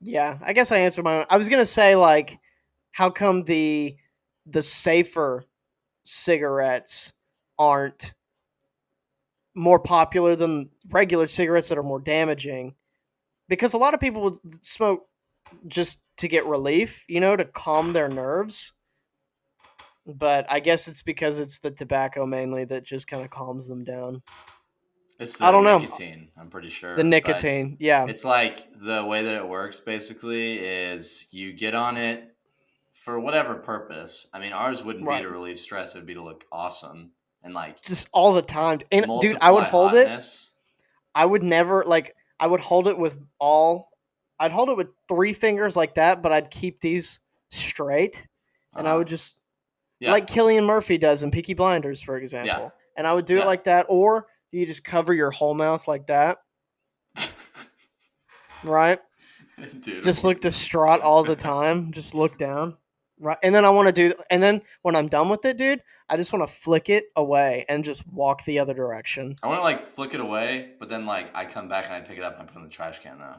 yeah, I guess I answered my own. I was going to say like how come the safer cigarettes aren't more popular than regular cigarettes that are more damaging, because a lot of people would smoke just to get relief, to calm their nerves. But I guess it's because it's the tobacco mainly that just kind of calms them down. It's I the don't know. nicotine, I'm pretty The sure. But nicotine, yeah, it's like the way that it works basically is you get on it for whatever purpose. I mean, ours wouldn't be right. to relieve stress, it'd be to look awesome and like Just all the time. And dude, I would multiply hold it. hotness. I would never like. I would hold it with all. I'd hold it with three fingers like that, but I'd keep these straight, and I Uh-huh. would just Yeah. like Killian Murphy does in Peaky Blinders, for Yeah. example. And I would do it Yeah. like that, or you just cover your whole mouth like that, right? Dude, Just look distraught all the time. Just look down, right? And then and then when I'm done with it, dude, I just want to flick it away and just walk the other direction. I want to like flick it away, but then like I come back and I pick it up and I put it in the trash can though.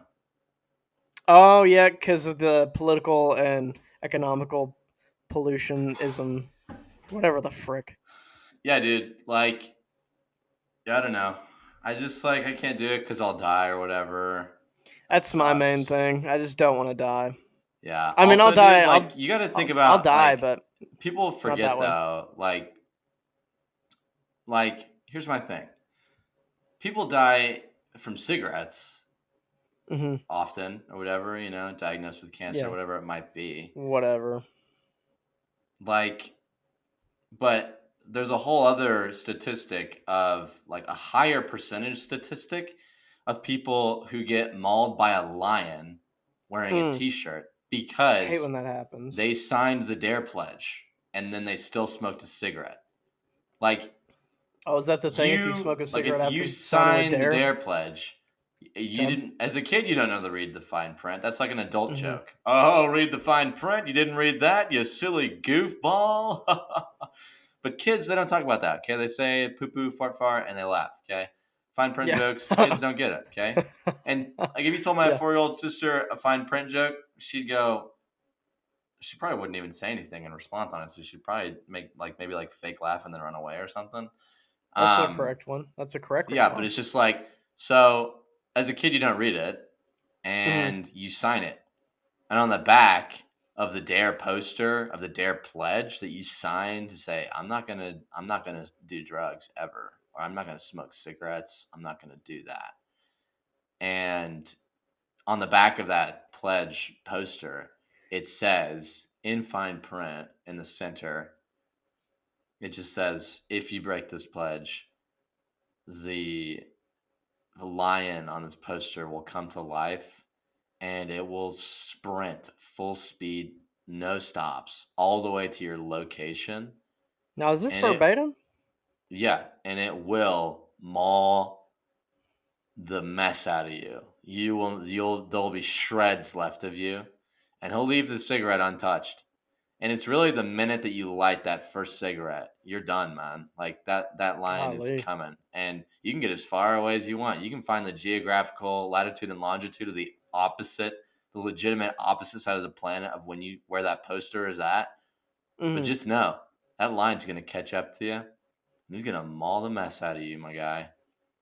Oh yeah, because of the political and economical pollutionism, whatever the frick. Yeah, dude. Like, yeah, I don't know. I just like I can't do it because I'll die or whatever. That That's my main sucks. thing. I just don't want to die. Yeah. I mean, I'll Also, dude, die. like you got to think I'll about die, like but people not that forget way. though. Like here's my thing. People die from cigarettes Hmm. often or whatever. Diagnosed with cancer or Yeah, whatever it might be. whatever. Like, but there's a whole other statistic of like a higher percentage statistic of people who get mauled by a lion wearing a Mm, t-shirt I hate because when that happens. they signed the D.A.R.E pledge and then they still smoked a cigarette. Like Oh, is that the thing? If you smoke a if cigarette you after signing a sign the dare? D.A.R.E pledge, you Okay. didn't as a kid you don't know to read the fine print. That's like an adult Hmm. joke. Oh, read the fine print. You didn't read that, you silly goofball. But kids, they don't talk about that. Okay, they say poo poo, fart fart, and they laugh. Okay, fine print Yeah. jokes, kids don't get it. Okay, and like if you told my Yeah. 4-year old sister a fine print joke, she'd go. She probably wouldn't even say anything in response. Honestly, she'd probably make like maybe like fake laugh and then run away or something. That's a Um, correct one. That's a correct yeah, but it's response. just like so. As a kid, you don't read it, Hmm. and you sign it, and on the back of the D.A.R.E poster of the D.A.R.E pledge that you signed to say, I'm not gonna do drugs ever, or I'm not gonna smoke cigarettes. I'm not gonna do that. And on the back of that pledge poster, it says in fine print in the center, it just says, if you break this pledge, the the lion on this poster will come to life and it will sprint full speed, no stops, all the way to your location. Now, is this And it, verbatim? yeah, and it will maul the mess out of you. There'll be shreds left of you, and he'll leave the cigarette untouched. And it's really the minute that you light that first cigarette, you're done, man. Like that lion is Golly. coming. And you can get as far away as you want. You can find the geographical latitude and longitude of the legitimate opposite side of the planet of where that poster is at. But Hmm. just know that lion's gonna catch up to you and he's gonna maul the mess out of you, my guy.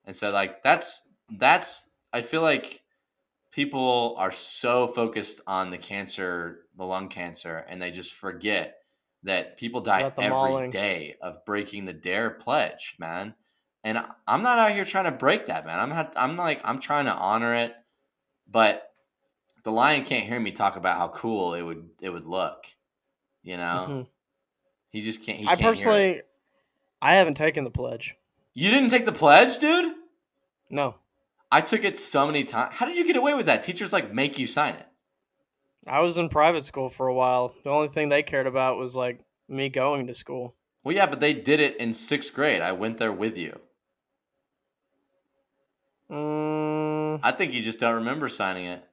And so like that's I feel like people are so focused on the cancer, the lung cancer, and they just forget that people die About the every mauling. day of breaking the D.A.R.E pledge, man. And I'm not out here trying to break that, man. I'm trying to honor it, but the lion can't hear me talk about how cool it would look, you know? Hmm. He I can't hear it. personally, I haven't taken the pledge. You didn't take the pledge, dude? No, I took it so many times. How did you get away with that? Teachers like make you sign it. I was in private school for a while. The only thing they cared about was like me going to school. Well, yeah, but they did it in 6th grade. I went there with you. Mm, I think you just don't remember signing it.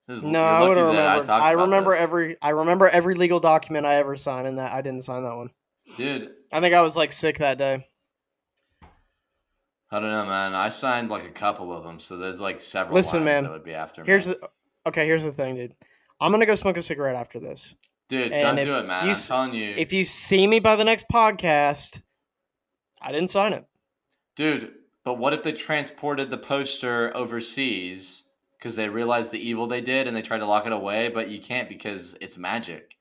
no, You're I would lucky have that I remembered. talked about this. I remember every legal document I ever signed, and that I didn't sign that one. Dude, I think I was like sick that day. I don't know, man. I signed like a couple of them, so there's like several Listen, lions that man. would be after me. Here's the okay. Here's the thing, dude. I'm gonna go smoke a cigarette after this, Dude, and don't do it, man. I'm telling you. if you see me by the next podcast, I didn't sign it. Dude, but what if they transported the poster overseas because they realized the evil they did and they tried to lock it away, but you can't because it's magic.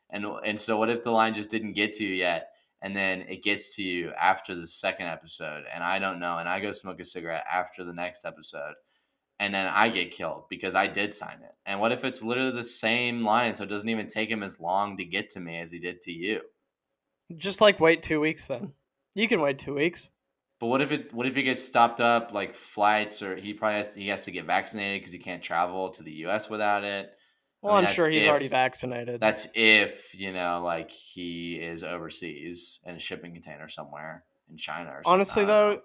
And so what if the line just didn't get to you yet and then it gets to you after the second episode and I don't know and I go smoke a cigarette after the next episode and then I get killed because I did sign it. And what if it's literally the same line so it doesn't even take him as long to get to me as he did to you? Just like wait 2 weeks then. You can wait 2 weeks. But what if he gets stopped up like flights or he has to get vaccinated because he can't travel to the U.S. without it. I Well, mean I'm sure he's already if vaccinated. that's if like he is overseas in a shipping container somewhere in China or something. Honestly, I don't know. though,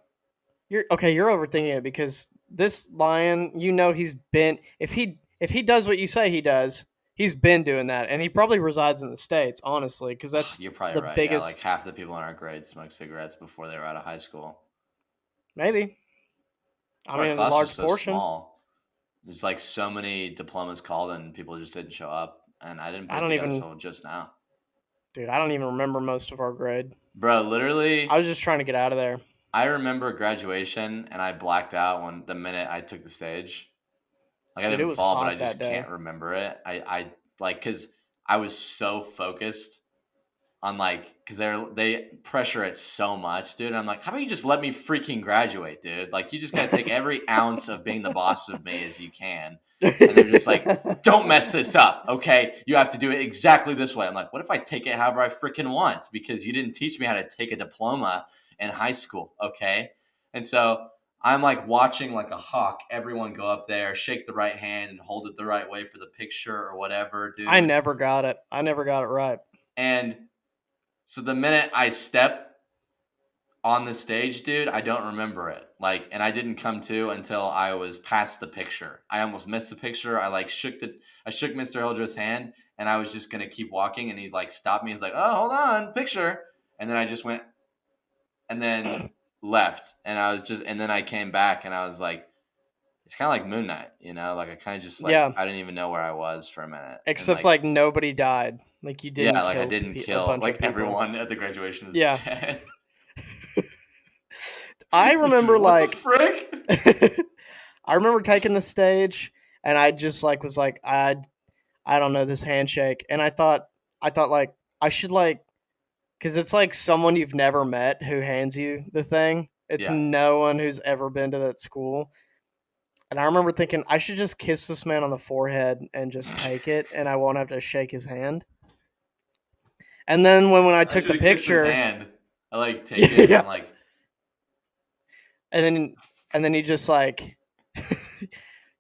you're okay. You're overthinking it because this lion, you know, he's been if he does what you say he does, he's been doing that, and he probably resides in the states. Honestly, because that's You're probably the right. Yeah, biggest. like half the people in our grade smoked cigarettes before they were out of high school. Maybe. I So our mean, a class was large so portion. small. There's like so many diplomas called and people just didn't show up. And I didn't put I it don't together even, until just now. dude. I don't even remember most of our grade. Bro, I literally was just trying to get out of there, I remember graduation and I blacked out when the minute I took the stage. Like I dude. It didn't was fall, but I hot that just day. can't remember it. I like because I was so focused on like because they pressure it so much, dude. I'm like, how about you just let me freaking graduate, dude? Like you just gotta take every ounce of being the boss of me as you can. And they're just like, don't mess this up, okay? You have to do it exactly this way. I'm like, what if I take it however I freaking want? Because you didn't teach me how to take a diploma in high school, okay? And so I'm like watching like a hawk, everyone go up there, shake the right hand and hold it the right way for the picture or whatever, I dude. never got it. I never got it right. And so the minute I step on the stage, dude, I don't remember it. Like, and I didn't come to until I was past the picture. I almost missed the picture. I shook Mr. Hildreth's hand, and I was just gonna keep walking, and he like stopped me. He's like, "Oh, hold on, picture," and then I just went and then left, and then I came back, and I was like, it's kind of like Moon Knight, Like I kind of just like Yeah, I didn't even know where I was for a minute, and except like like nobody died. Like you yeah, didn't like I kill didn't a kill bunch of like people. everyone at the graduation is Yeah, dead. I Which is remember what the like frick? I remember taking the stage and I just like was like I don't know this handshake and I thought like I should like cuz it's like someone you've never met who hands you the thing. It's Yeah. no one who's ever been to that school. And I remember thinking I should just kiss this man on the forehead and just take it and I won't have to shake his hand. And then when I I took should the have kissed his picture, hand. I like take it and yeah, I'm like, and then you just like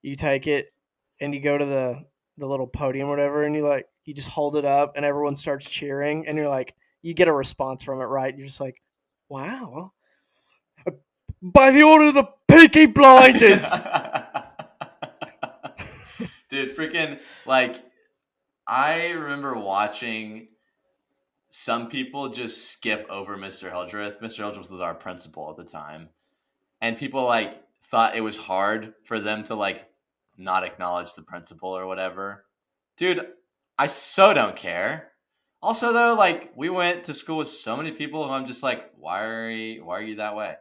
you take it and you go to the little podium or whatever and you just hold it up and everyone starts cheering and you're like you get a response from it, right? You're just like, wow, by the order of the Peaky Blinders. dude, freaking like I remember watching some people just skip over Mr. Hildreth. Mr. Hildreth was our principal at the time. And people like thought it was hard for them to like not acknowledge the principal or whatever. Dude, I so don't care. Also though, like we went to school with so many people who I'm just like, why are you that way?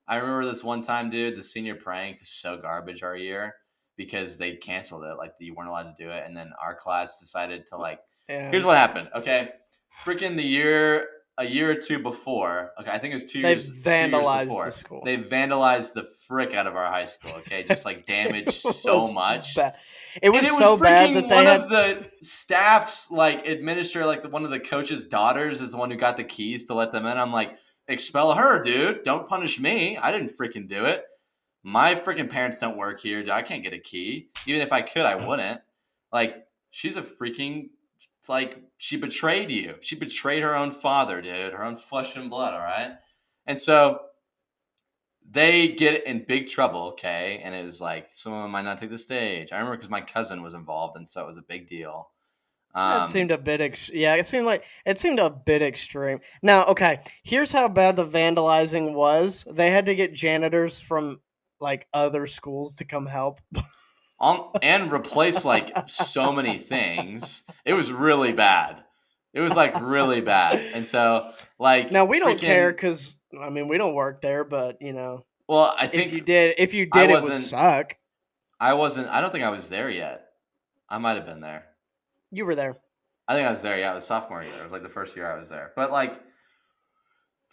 I remember this one time, dude, the senior prank was so garbage our year. because they canceled it. Like you weren't allowed to do it, and then our class decided to like. Here's And what happened. Okay, freaking a year or two before. Okay, I think it was they 2 years vandalized the before. school. They vandalized the frick out of our high school. Okay, just like damaged It so was much. bad. It And was it was so bad that freaking they one had. of the staff's like administrator, like one of the coach's daughters is the one who got the keys to let them in. I'm like, expel her, dude. Don't punish me. I didn't freaking do it. My freaking parents don't work here. Dude. I can't get a key. Even if I could, I wouldn't. Like, she's a freaking like she betrayed you. She betrayed her own father, dude. Her own flesh and blood, all right? And so they get in big trouble, okay? And it was like someone might not take the stage. I remember because my cousin was involved, and so it was a big deal. That Um, seemed a bit. Yeah, it seemed a bit extreme. Now, okay, here's how bad the vandalizing was. They had to get janitors from like other schools to come help. and replace like so many things. It was really bad. It was like really bad, and so like Now we don't care freaking. because I mean we don't work there, but Well, I if think you did, I it would wasn't. suck. I wasn't. I don't think I was there yet. I might have been there. You were there. I think I was there. Yeah, it was sophomore year. It was like the first year I was there. But like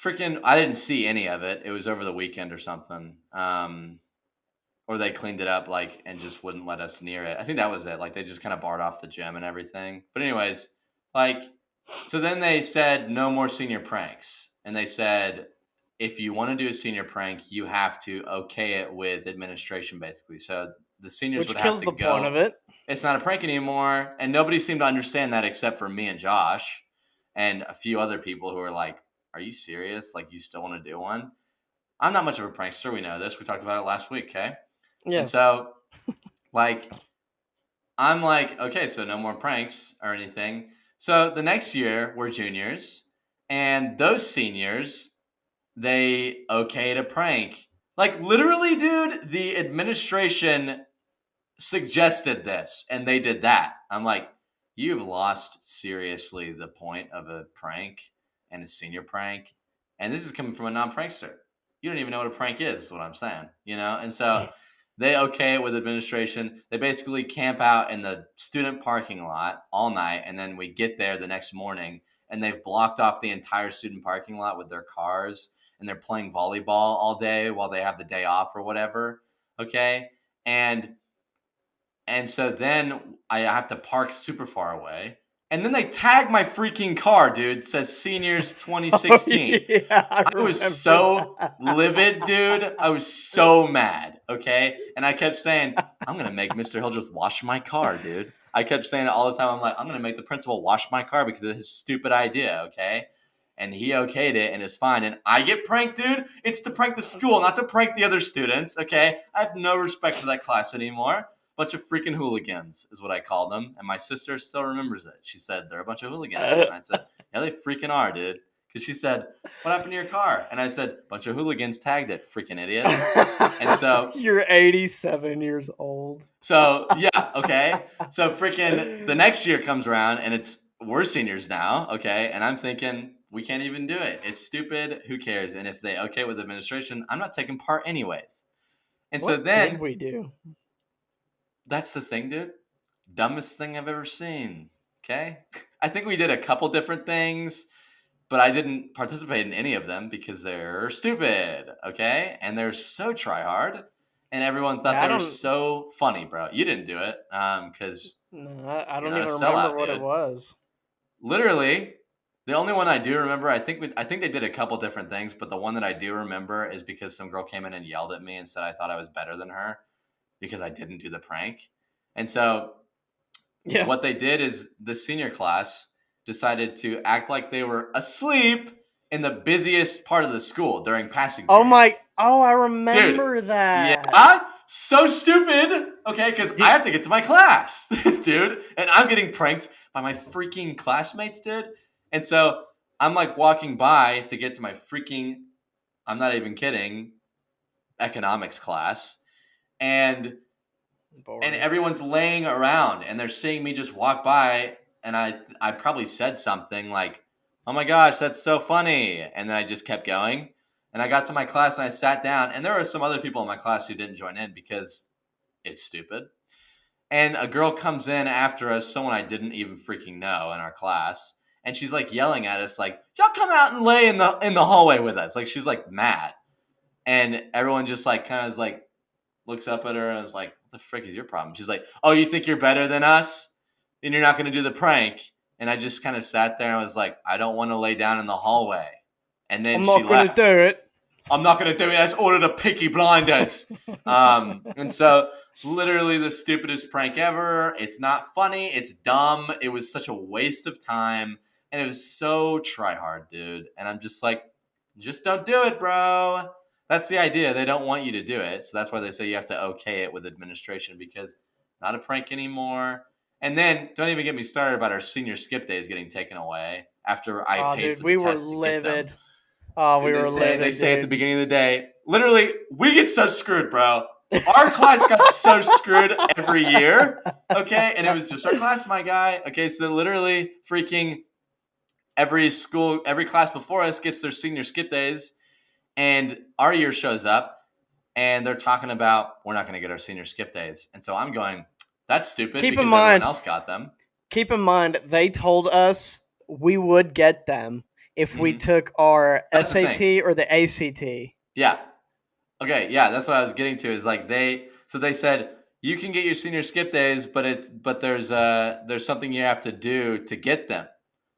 freaking, I didn't see any of it. It was over the weekend or something. Or they cleaned it up like and just wouldn't let us near it. I think that was it. Like they just kind of barred off the gym and everything. But anyways, like so then they said no more senior pranks. And they said if you want to do a senior prank, you have to okay it with administration basically. So the seniors Which would have kills to the point go. of it. It's not a prank anymore, and nobody seemed to understand that except for me and Josh and a few other people who were like, "Are you serious? Like you still want to do one?" I'm not much of a prankster. We know this. We talked about it last week, okay? And Yeah. so, like, I'm like, okay, so no more pranks or anything. So the next year, we're juniors, and those seniors, they okayed a prank. Like, literally, dude, the administration suggested this and they did that. I'm like, you've lost seriously the point of a prank and a senior prank. And this is coming from a non prankster. You don't even know what a prank is what I'm saying, you know? And so they okay it with administration. They basically camp out in the student parking lot all night. And then we get there the next morning and they've blocked off the entire student parking lot with their cars and they're playing volleyball all day while they have the day off or whatever. Okay. And so then I have to park super far away. And then they tag my freaking car, dude. It says seniors Oh 2016. yeah, I I was remember so livid, dude. I that. was so mad. Okay. And I kept saying, I'm going to make Mr. Hildreth wash my car, dude. I kept saying it all the time. I'm like, I'm going to make the principal wash my car because of his stupid idea. Okay. And he okayed it and it's fine. And I get pranked, dude. It's to prank the school, not to prank the other students. Okay. I have no respect for that class anymore. Bunch of freaking hooligans is what I called them. And my sister still remembers it. She said, they're a bunch of hooligans. And I said, yeah, they freaking are, dude. Because she said, what happened to your car? And I said, bunch of hooligans tagged it, freaking idiots. And so, You're 87 years old. yeah, okay. So freaking the next year comes around and we're seniors now, okay? And I'm thinking, we can't even do it. It's stupid. Who cares? And if they okay with administration, I'm not taking part anyways. And so What did then we do? that's the thing, dude. Dumbest thing I've ever seen. Okay. I think we did a couple different things, but I didn't participate in any of them because they're stupid. Okay. And they're so try hard. And everyone thought Yeah, they were so funny, bro. You didn't do it because no, I you're don't not a even remember sellout, what it dude. was. Literally, the only one I do remember, I think they did a couple different things, but the one that I do remember is because some girl came in and yelled at me and said I thought I was better than her because I didn't do the prank. And so Yeah. what they did is the senior class decided to act like they were asleep in the busiest part of the school during passing Oh period. my! Oh, I Dude, remember that. yeah, so stupid. Okay, because I Did, have to get to my class, dude, and I'm getting pranked by my freaking classmates, dude. And so I'm like walking by to get to my freaking, I'm not even kidding, economics class, and boring. everyone's laying around and they're seeing me just walk by and I probably said something like, "Oh my gosh, that's so funny." And then I just kept going. And I got to my class and I sat down and there were some other people in my class who didn't join in because it's stupid. And a girl comes in after us, someone I didn't even freaking know in our class, and she's like yelling at us, like, "Y'all come out and lay in the hallway with us." Like she's like mad, and everyone just like kind of is like looks up at her and is like, "What the frick is your problem?" She's like, "Oh, you think you're better than us? Then you're not going to do the prank." And I just kind of sat there and was like, "I don't want to lay down in the hallway." And then I'm she not gonna do left. it. I'm not going to do it. That's ordered a Peaky Blinders. And so literally the stupidest prank ever. It's not funny. It's dumb. It was such a waste of time. And it was so try hard, dude. And I'm just like, just don't do it, bro. That's the idea. They don't want you to do it. So that's why they say you have to okay it with administration because not a prank anymore. And then don't even get me started about our senior skip days getting taken away after I Oh, paid dude, for the we were test to get them. livid. Oh, Dude, we were they livid, say at the dude. beginning of the day, literally, we get so screwed, bro. Our class got so screwed every year. Okay, and it was just our class, my guy. Okay, so literally, freaking every school, every class before us gets their senior skip days, and our year shows up, and they're talking about we're not going to get our senior skip days, and so I'm going, that's stupid keep in because everyone mind, else got them. keep in mind, they told us we would get them if we Hmm. took our That's the thing. SAT or the ACT. Yeah, okay, yeah, that's what I was getting to. Is like they said you can get your senior skip days, but there's something you have to do to get them.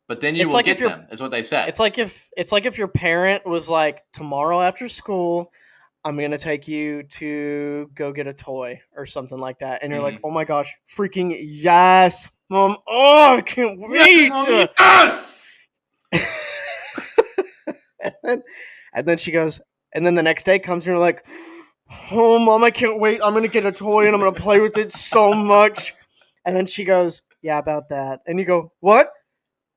But then you It's will like if get you're them. Is what they said. it's like if your parent was like, tomorrow after school, I'm gonna take you to go get a toy or something like that, and you're like, Hmm. oh my gosh, freaking yes, mom! Oh, I can't Yes, wait. mommy. Yes. and, then, and then she goes, and then the next day comes, and you're like, oh, mom, I can't wait. I'm gonna get a toy and I'm gonna play with it so much. And then she goes, yeah, about that. And you go, what?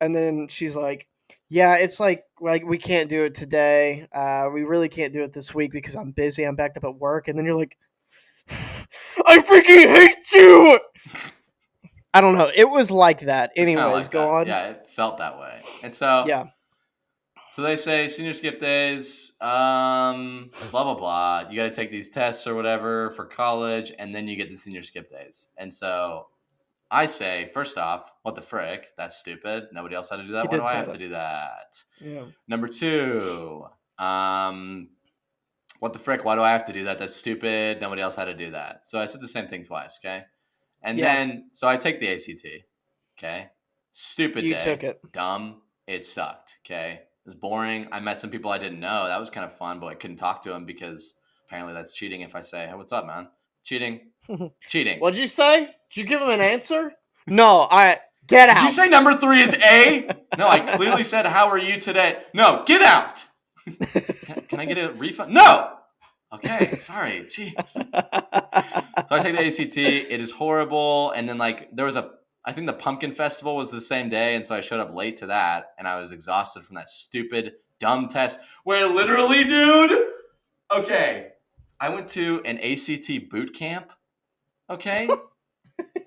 And then she's like, yeah, it's like we can't do it today. We really can't do it this week because I'm busy. I'm backed up at work. And then you're like, I freaking hate you. I don't know. It was like that. It's kind of Anyways, like go that. on. Yeah, it felt that way. And so Yeah. they say senior skip days, blah blah blah. You got to take these tests or whatever for college, and then you get the senior skip days. And so I say, first off, what the frick? That's stupid. Nobody else had to do He that. Why do did I say have to that. do that? Yeah. Number two, what the frick? Why do I have to do that? That's stupid. Nobody else had to do that. So I said the same thing twice, okay? And Yeah. then, so I take the ACT, okay? Stupid You took day. it. Dumb. It sucked, okay? It was boring. I met some people I didn't know. That was kind of fun, but I couldn't talk to them because apparently that's cheating if I say, hey, what's up, man? Cheating. Cheating. What'd you say? Did you give him an answer? No, I get Did you out. say number three is A? No, I clearly said, how are you today? No, get out. Can I get a refund? No. Okay, sorry. Jeez. So I take the ACT. It is horrible. And then like there was I think the Pumpkin Festival was the same day, and so I showed up late to that, and I was exhausted from that stupid dumb test. Where literally, dude. Okay, I went to an ACT boot camp. Okay,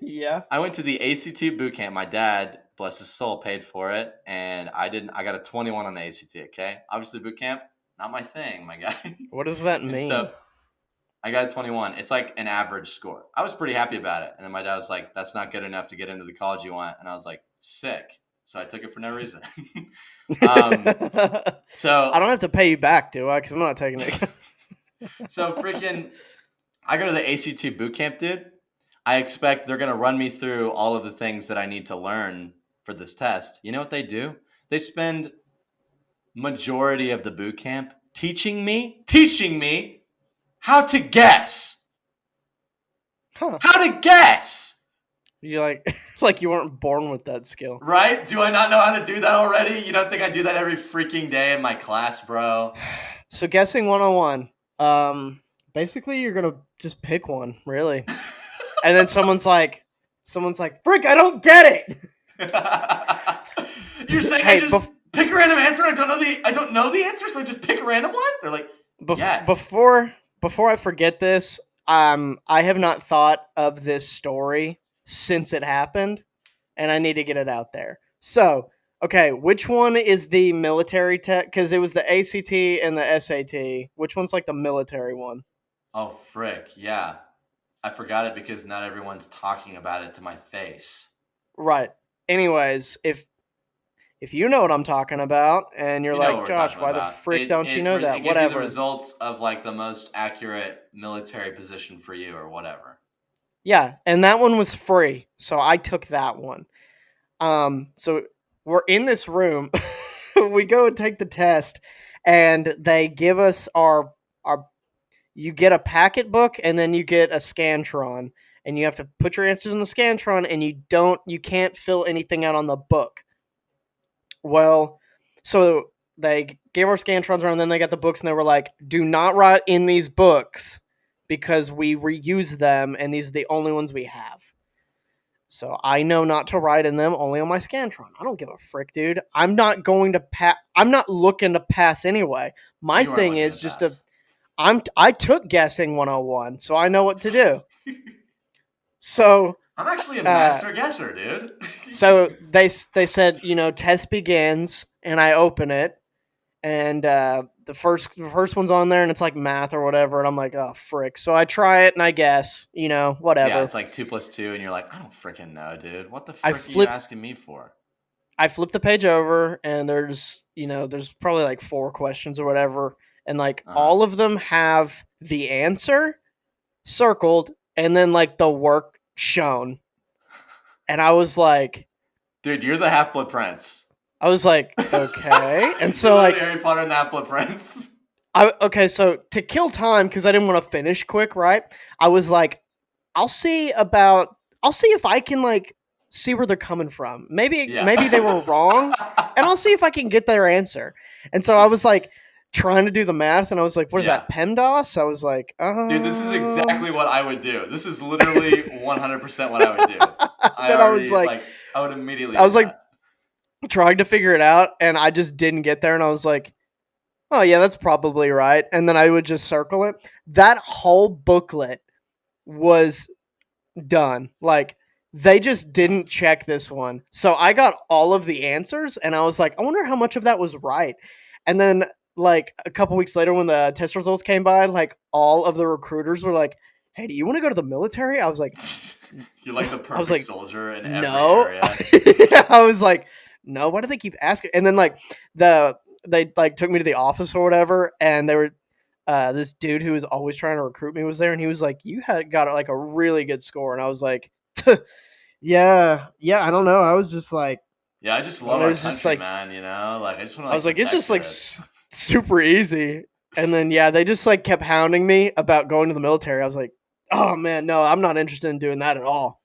Yeah. I went to the ACT boot camp. My dad, bless his soul, paid for it, and I didn't. I got a 21 on the ACT. Okay, obviously boot camp, not my thing, my guy. What does that And so mean? I got a 21. It's like an average score. I was pretty happy about it. And then my dad was like, that's not good enough to get into the college you want. And I was like, sick. So I took it for no reason. I So, don't have to pay you back, do I? Because I'm not taking it. so freaking, I go to the ACT boot camp, dude. I expect they're going to run me through all of the things that I need to learn for this test. You know what they do? They spend majority of the boot camp teaching me how to guess. Huh. How to guess. You like you weren't born with that skill. Right? Do I not know how to do that already? You don't think I do that every freaking day in my class, bro? So guessing 101. Basically you're gonna just pick one, really. And then someone's like, frick, I don't get it. You're saying I Hey, just pick a random answer? I don't know the answer, so I just pick a random one? They're like, yes. before I forget this, I have not thought of this story since it happened, and I need to get it out there. So, okay, which one is the military tech? Because it was the ACT and the SAT. Which one's like the military one? Oh frick, yeah. I forgot it because not everyone's talking about it to my face. Right. Anyways, if you know what I'm talking about, and you're You know what like, we're Josh, talking why the about. frick don't you know that? It gives you the Whatever. results of like the most accurate military position for you or whatever. Yeah, and that one was free, so I took that one. So we're in this room. We go and take the test, and they give us our. You get a packet book, and then you get a scantron, and you have to put your answers in the scantron, and you can't fill anything out on the book. Well, so they gave our scantrons around, then they got the books, and they were like, "Do not write in these books because we reuse them, and these are the only ones we have." So I know not to write in them, only on my Scantron. I don't give a frick, dude. I'm not going to pass. I'm not looking to pass anyway. My You weren't thing looking to is just to. pass. I took guessing 101, so I know what to do. So I'm actually a uh, master guesser, dude. they said, test begins, and I open it, and the first one's on there, and it's like math or whatever, and I'm like, oh frick. So I try it, and I guess, Yeah, whatever. it's like 2 plus 2, and you're like, I don't freaking know, dude. What the I frick are you flip asking me for? I flip the page over, and there's probably like four questions or whatever, and like Uh huh. all of them have the answer circled and then like the work shown. And Dude, you're the Half Blood Prince. I was like, okay. And You're so literally like Harry Potter and the Half Blood Prince. so to kill time cuz I didn't want to finish quick, right? I was like, I'll see about I'll see if I can like see where they're coming from. Yeah. Maybe they were wrong, and I'll see if I can get their answer. And so I was like trying to do the math, and I was like, "What is Yeah. that, PEMDAS?" I was like, Dude, this is exactly what I would do. This is literally 100% what I would do. Then I would immediately I do was like that. trying to figure it out, and I just didn't get there, and I was like, "Oh yeah, that's probably right." And then I would just circle it. That whole booklet was done. Like they just didn't check this one. So I got all of the answers, and I was like, I wonder how much of that was right. And then like a couple weeks later when the test results came by, like all of the recruiters were like, "Hey, do you want to go to the military?" I was like You're like the I was perfect like, soldier in every "No." area. I was like, "No, why do they keep asking?" And then like they like took me to the office or whatever, and they were this dude who was always trying to recruit me was there, and he was like, "You had got like a really good score," and I was like, "Yeah, yeah, I don't know." I was just like, Yeah, I just it love our was just country, like, man, you know? Like I just want to I was like like, it's just protect like it. super easy. And then yeah, they just like kept hounding me about going to the military. I was like, oh man, no, I'm not interested in doing that at all.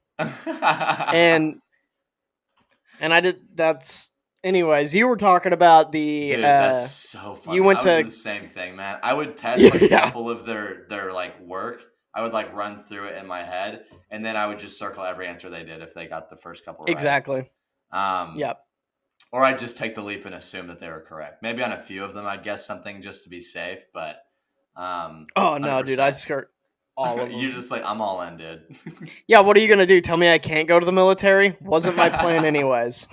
And I did. That's anyways. You were talking about the Dude, that's so you funny. went I would do to the same thing, man. I would test like a yeah, couple of their like work. I would like run through it in my head, and then I would just circle every answer they did if they got the first couple right. exactly. Um, Yep. or I'd just take the leap and assume that they were correct. Maybe on a few of them, I'd guess something just to be safe, but Oh hundred no, dude, I percent. skirt all of You're them. just like I'm all in, dude. Yeah, what are you gonna do? Tell me I can't go to the military? Wasn't my plan anyways.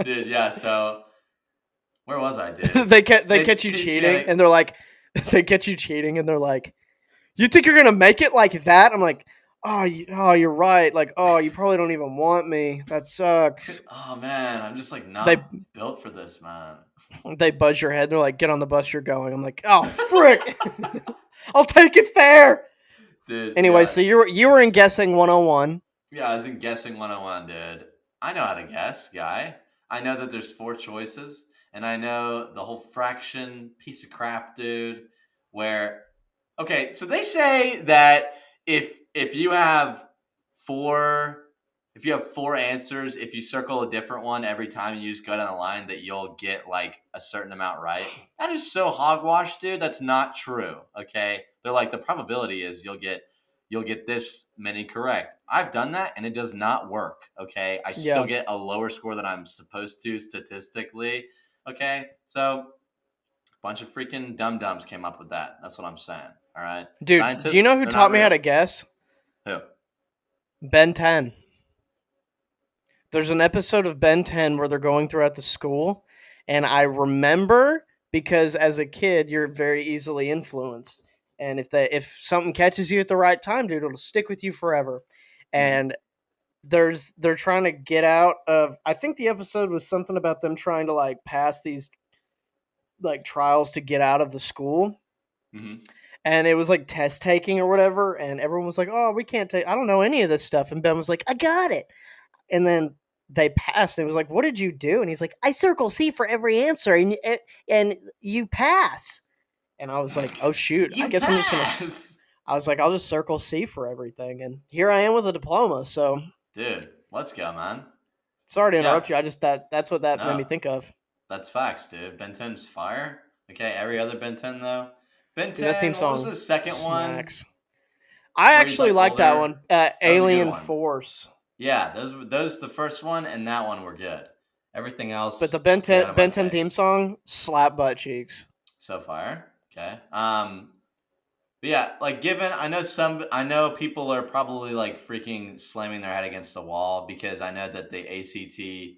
Dude, yeah. So where was I, dude? They catch you So yeah, cheating, and they're like, they catch you cheating, and they're like, "You think you're gonna make it like that?" I'm like, "Oh, you're right. Like, oh, you probably don't even want me. That sucks." oh man, I'm just like They not built for this, man. they buzz your head. They're like, "Get on the bus. You're going." I'm like, "Oh, frick! I'll take it fair." Dude, Anyway, yeah. so you were in guessing 101. Yeah, I was in guessing 101, dude. I know how to guess, guy. I know that there's four choices, and I know the whole fraction piece of crap, dude, where okay, so they say that if you have four if you have four answers, if you circle a different one every time you just go down the line, that you'll get like a certain amount right. That is so hogwash, dude. That's not true. Okay. They're like the probability is you'll get this many correct. I've done that and it does not work. Okay. I still Yeah, get a lower score than I'm supposed to statistically. Okay. So bunch of freaking dum dums came up with that. That's what I'm saying. All right. dude. Do you Scientists, know who they're not taught me how real. to guess? Who? Ben 10. There's an episode of Ben 10 where they're going throughout the school, and I remember because as a kid you're very easily influenced, and if something catches you at the right time, dude, it'll stick with you forever. Mhm. And they're trying to get out of. I think the episode was something about them trying to like pass these like trials to get out of the school, Mhm. and it was like test taking or whatever, and everyone was like, "Oh, we can't take. I don't know any of this stuff." And Ben was like, "I got it." And then they passed, and it was like, "What did you do?" And he's like, "I circle C for every answer, and you pass." And I was like, "Oh shoot, I You guess I'm just gonna." pass, I was like, "I'll just circle C for everything," and here I am with a diploma. So dude. Let's go, man. sorry to Yeah. interrupt you. I just that's what that made me No, think of. that's facts, dude. Ben 10's fire. Okay, every other Ben 10 though. Ben Dude, that theme 10. What was song the second one smacks. I where he's actually like like that older? one. That was a good Alien one. Force. Yeah, those the first one and that one were good. Everything But else, the Ben get out 10, of my Ben 10 theme face. song, slap butt cheeks. So fire. Okay. But yeah, like given I know people are probably like freaking slamming their head against the wall because I know that the ACT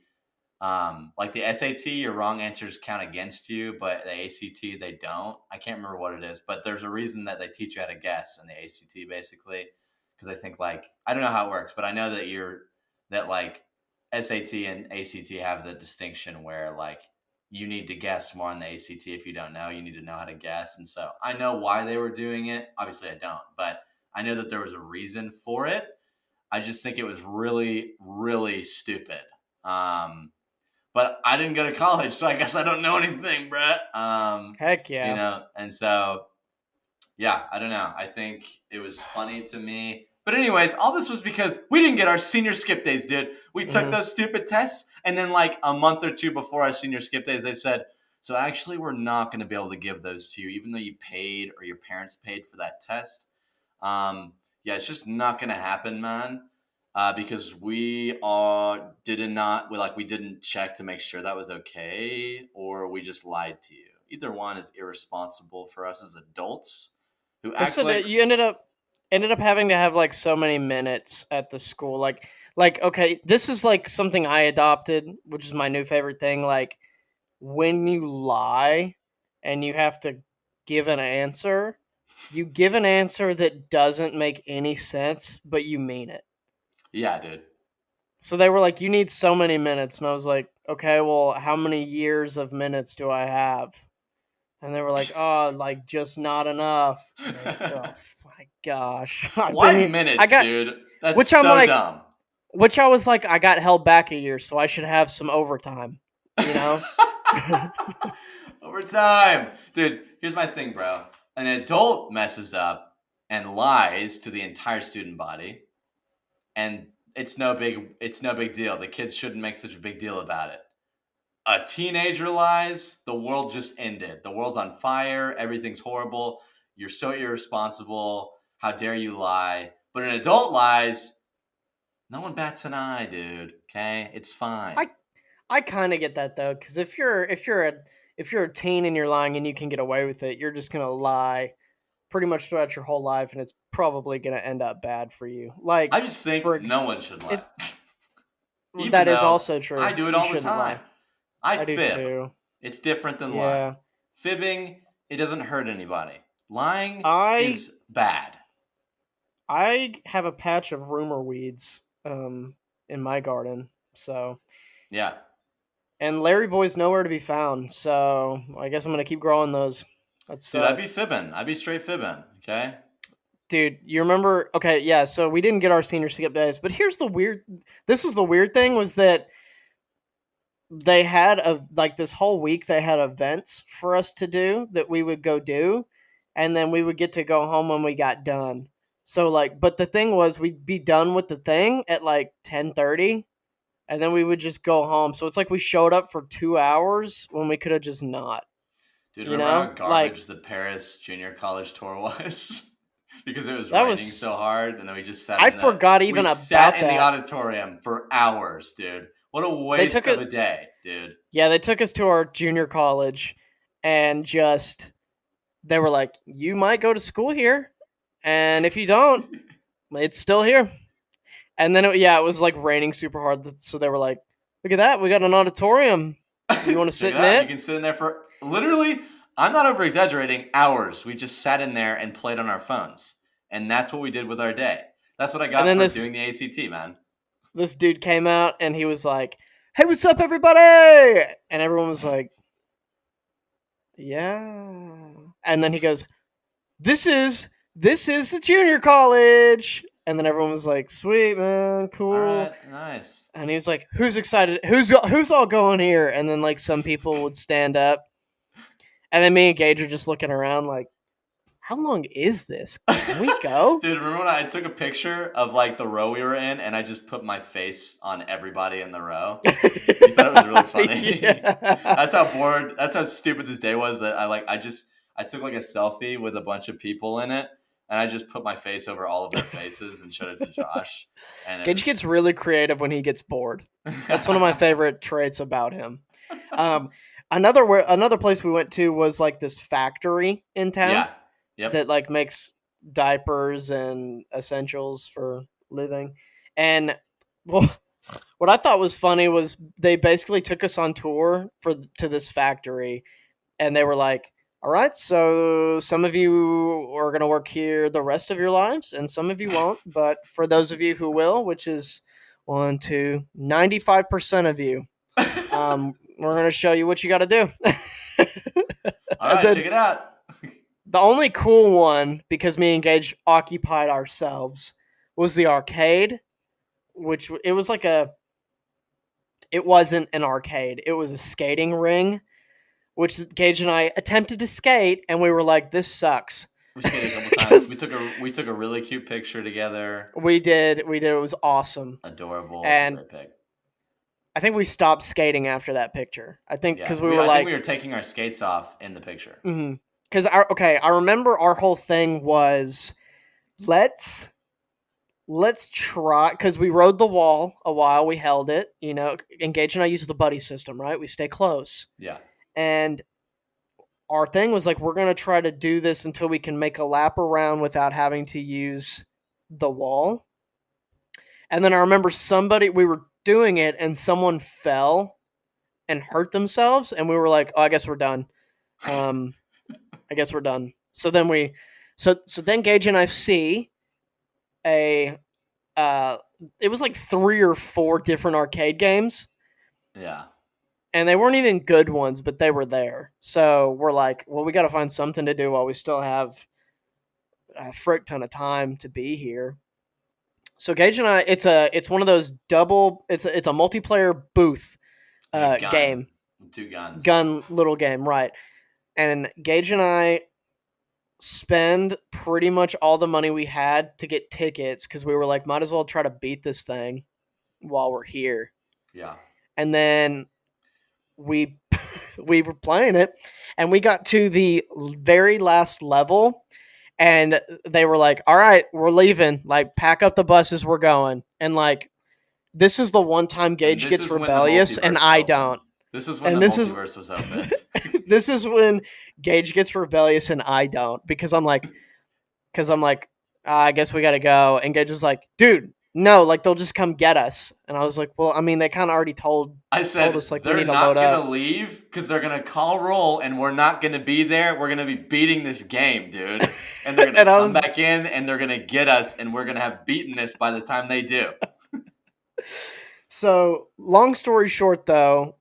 like the SAT, your wrong answers count against you, but the ACT they don't. I can't remember what it is, but there's a reason that they teach you how to guess in the ACT basically. Because I think like I don't know how it works, but I know that that like SAT and ACT have the distinction where like you need to guess more on the ACT. If you don't know, you need to know how to guess. And so I know why they were doing it. Obviously, I don't, but I know that there was a reason for it. I just think it was really, really stupid. Um, but I didn't go to college, so I guess I don't know anything, Brett. Heck yeah. And so yeah, I don't know. I think it was funny to me. But anyways, all this was because we didn't get our senior skip days, dude. We took Hmm. those stupid tests, and then like a month or two before our senior skip days, they said, "So actually, we're not going to be able to give those to you, even though you paid or your parents paid for that test." Um, yeah, it's just not going to happen, man. Because we are did not we didn't check to make sure that was okay, or we just lied to you. Either one is irresponsible for us as adults who They act said like that you ended up having to have like so many minutes at the school. Like okay, this is like something I adopted, which is my new favorite thing. Like when you lie and you have to give an answer, you give an answer that doesn't make any sense, but you mean it. yeah, dude. So they were like, "You need so many minutes," and I was like, "Okay, well, how many years of minutes do I have?" And they were like, "Oh, like just not enough." I'm like, oh my gosh, I've been Why here. I minutes, got, dude? That's which I'm so like, dumb. which I was like, I got held back a year, so I should have some overtime. You know? Over time. Dude, here's my thing, bro. An adult messes up and lies to the entire student body, and it's no big deal. The kids shouldn't make such a big deal about it. A teenager lies, the world just ended. The world's on fire, everything's horrible. You're so irresponsible. How dare you lie? But an adult lies, no one bats an eye, dude. Okay? It's fine. I I kind of get that though, because if you're a teen and you're lying and you can get away with it, you're just gonna lie pretty much throughout your whole life, and it's probably gonna end up bad for you. I Like just for think no one should lie. it, Even that is though also I true. do it You all the shouldn't time. lie. I I do fib. too. It's different than lying. Yeah. Fibbing, it doesn't hurt anybody. Lying I is bad. I have a patch of rumor weeds in my garden. So, Yeah. and Larry Boy's nowhere to be found. So, I guess I'm going to keep growing those. That Dude, I'd be sucks. fibbing. I'd be straight fibbing. Okay. Dude, you remember okay, yeah, so we didn't get our senior skip days, but here's the weird this was the weird thing was that they had a like this whole week they had events for us to do that we would go do, and then we would get to go home when we got done. So like but the thing was we'd be done with the thing at like 10:30, and then we would just go home. So it's like we showed up for 2 hours when we could have just not, Dude, you remember how know? Like garbage the Paris junior college tour was? Because it was that raining was so hard, and then I forgot we even sat about in the that. auditorium for hours, dude. What a They waste took of it a day, dude. Yeah, they took us to our junior college and just they were like, "You might go to school here, and if you don't, it's still here." And then it was like raining super hard, so they were like, "Look at that, we got an auditorium. You want to Check sit it in out. You it?" can sit in there for literally. I'm not over exaggerating. Hours. We just sat in there and played on our phones, and that's what we did with our day. That's what I And got then for this doing the ACT, man. this dude came out and he was like, "Hey, what's up, everybody?" And everyone was like, "Yeah." And then he goes, "This is the junior college." And then everyone was like, "Sweet, man, All cool." right, nice. And he's like, "Who's excited? Who's all going here?" And then like some people would stand up, and then me and Gage are just looking around like, "How long is this? Can we go?" Dude, remember when I took a picture of like the row we were in, and I just put my face on everybody in the row? You thought it was really funny. Yeah. That's how bored. That's how stupid this day was. That I took like a selfie with a bunch of people in it, and I just put my face over all of their faces and showed it to Josh, and it Gage gets was. really creative when he gets bored. That's one of my favorite traits about him. Um, another place we went to was like this factory in town Yeah. Yep. that like makes diapers and essentials for living. And well, what I thought was funny was they basically took us on tour to this factory, and they were like, "All right, so some of you are going to work here the rest of your lives, and some of you won't. But for those of you who will, which is 95% of you, we're going to show you what you got to do." All And right, then check it out. the only cool one, because me and Gage occupied ourselves, was the arcade, which it was like a. It wasn't an arcade. It was a skating ring, which Gage and I attempted to skate, and we were like, "This sucks." We skated a couple times. Because We took a really cute picture together. we did. It was awesome, Adorable. It's a and great pic. I think we stopped skating after that picture. I think Yeah. because we were I think we like, were taking our skates off in the picture. because I remember our whole thing was let's let's try because we rode the wall a while. We held it, Engage and I use the buddy system, right? We stay close, Yeah. and our thing was like we're gonna try to do this until we can make a lap around without having to use the wall. And then I remember we were doing it and someone fell and hurt themselves, and we were like, "Oh, I guess we're done." Um, I guess we're done. So then Gage and I see a it was like 3 or 4 different arcade games, Yeah. and they weren't even good ones, but they were there. So we're like, well, we got to find something to do while we still have a frick ton of time to be here. So Gage and I, it's one of those double. It's a multiplayer booth Like a gun. game, Two guns. gun little game, right? And Gage and I spend pretty much all the money we had to get tickets because we were like, might as well try to beat this thing while we're here. Yeah. And then we we were playing it, and we got to the very last level, and they were like, "All right, we're leaving. Like, pack up the buses, we're going." And like, this is the one time And Gage this gets is when the rebellious, and multiverse I opened. don't. This is when the And this is multiverse was opened. this is when Gage gets rebellious, and I don't, because I'm like, I guess we got to go. And Gage was like, "Dude, no, like they'll just come get us." And I was like, "Well, I mean, they kind of already I told said us like we they're need to load not up." gonna leave because they're gonna call roll and we're not gonna be there. We're gonna be beating this game, dude. And they're gonna And I come was back in and they're gonna get us and we're gonna have beaten this by the time they do. so long story short, though,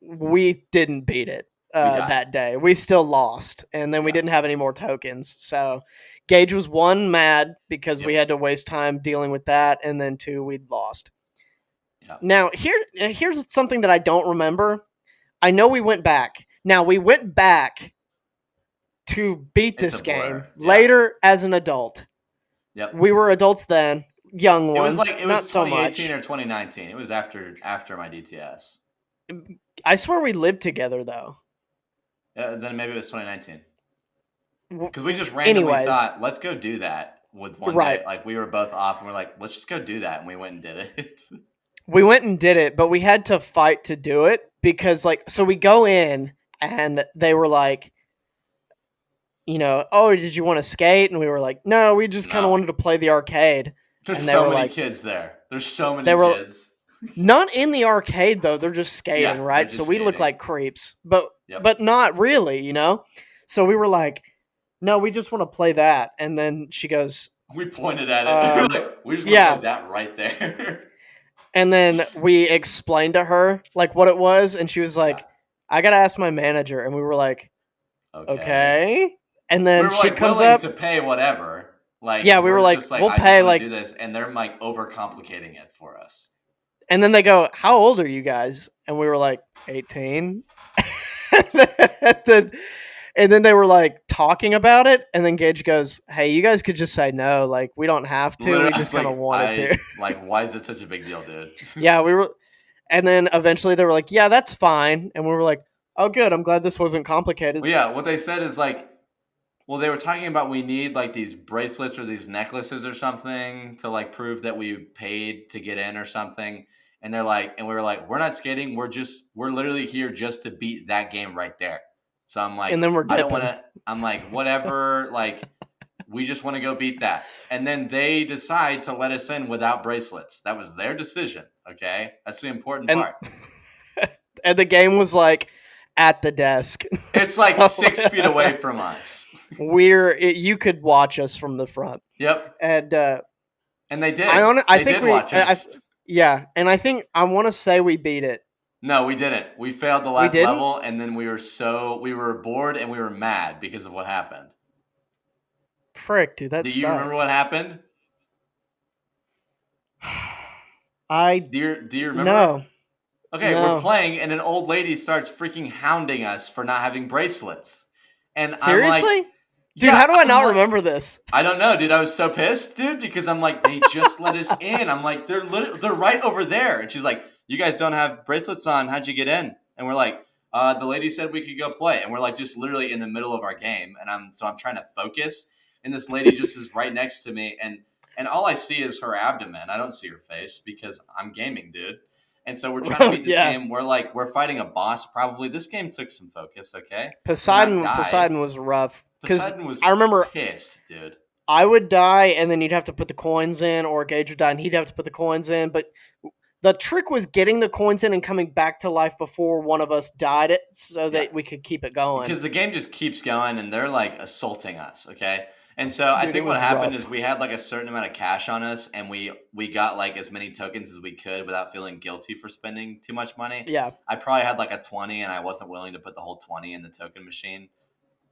we didn't beat it We died. that day. We still lost, and then we Yeah. didn't have any more tokens. So Gage was one mad because we Yep. had to waste time dealing with that, and then two we'd lost. Yeah. Now here's something that I don't remember. I know we went back. Now we went back to beat It's a this game blur. Yeah. later as an adult. Yep. We were adults then, young ones, It not was so 2018 much. or 2019. It was after my DTS. I swear we lived together though. Then maybe it was 2019. Because we just randomly Anyways, thought, let's go do that with one day. right. Like we were both off and we're like, let's just go do that. And we went and did it. We went and did it, but we had to fight to do it because like so we go in and they were like, "Oh, did you want to skate?" And we were like, "No, we just kind of No. wanted to play the arcade." There's And they so were many like kids there. There's so they many were kids. Not in the arcade though. They're just skating, Yeah, they're right? So just we look skating. like creeps, but Yep. not really, you know. So we were like, no, we just want to play that. And then she goes, We pointed at it. We're um, like, we just want to play yeah. that right there. And then we explained to her like what it was, and she was Yeah. like, I gotta ask my manager. And we were like, Okay. okay. And We then were she like comes willing up. to pay whatever. Like Yeah, we were we're like, just like, we'll I just pay want to like. do this, and they're like overcomplicating it for us. And then they go, how old are you guys? And we were like, 18. and then and then they were like talking about it, and then Gage goes, "Hey, you guys could just say no. Like, we don't have to. Literally, We I just was kind of like, wanted I to." like, why is it such a big deal, dude? Yeah, we were. And then eventually they were like, "Yeah, that's fine." And we were like, "Oh, good. I'm glad this wasn't complicated." Well, yeah, what they said is like, well, they were talking about we need like these bracelets or these necklaces or something to like prove that we paid to get in or something. And they're like, and we were like, we're not skating. We're literally here just to beat that game right there. So I'm like, And then we're I don't want dipping. to, I'm like, whatever. Like, we just want to go beat that. And then they decide to let us in without bracelets. That was their decision. Okay. That's the important And part. and the game was like at the desk. It's like 6 feet away from us. You could watch us from the front. Yep. And And they did. I They think did watch us. yeah, and I think I want to say we beat it. No, we didn't. We failed the We last didn't? level, and then we were bored and we were mad because of what happened. Frick, dude, that Do you remember what sucks. happened? I Do you remember? no. Okay, we're No. playing, and an old lady starts freaking hounding us for not having bracelets, and I'm like, Seriously? Dude, yeah, how do I I'm not like, remember this? I don't know, dude. I was so pissed, dude, because I'm like, they just let us in. I'm like, they're right over there, and she's like, you guys don't have bracelets on. How'd you get in? And we're like, the lady said we could go play, and we're like, just literally in the middle of our game, and I'm trying to focus, and this lady just is right next to me, and all I see is her abdomen. I don't see her face because I'm gaming, dude. And so we're trying to Oh, beat this yeah. game. We're fighting a boss. Probably this game took some focus. Okay, we're not die. Poseidon was rough cuz Poseidon was I remember pissed, dude. I would die and then you'd have to put the coins in, or Gage would die and he'd have to put the coins in, but the trick was getting the coins in and coming back to life before one of us died it so Yeah, that we could keep it going. because the game just keeps going and they're like assaulting us. Okay, and so I Dude, it think what was happened is rough. we had like a certain amount of cash on us, and we got like as many tokens as we could without feeling guilty for spending too much money. Yeah. I probably had like a 20, and I wasn't willing to put the whole 20 in the token machine.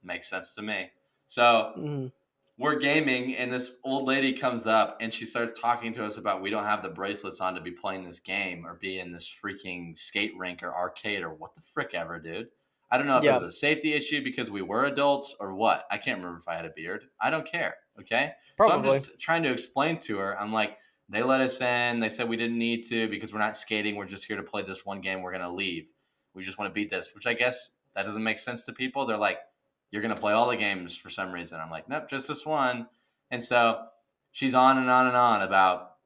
Makes sense to me. So Mhm. we're gaming and this old lady comes up and she starts talking to us about we don't have the bracelets on to be playing this game or be in this freaking skate rink or arcade or what the frick ever, dude. I don't know if it was Yeah. a safety issue because we were adults or what. I can't remember if I had a beard. I don't care. Okay. So I'm Probably. just trying to explain to her. I'm like, they let us in. They said we didn't need to because we're not skating. We're just here to play this one game. We're going to leave. We just want to beat this, which I guess that doesn't make sense to people. They're like, you're going to play all the games for some reason. I'm like, nope, just this one. And so she's on and on and on about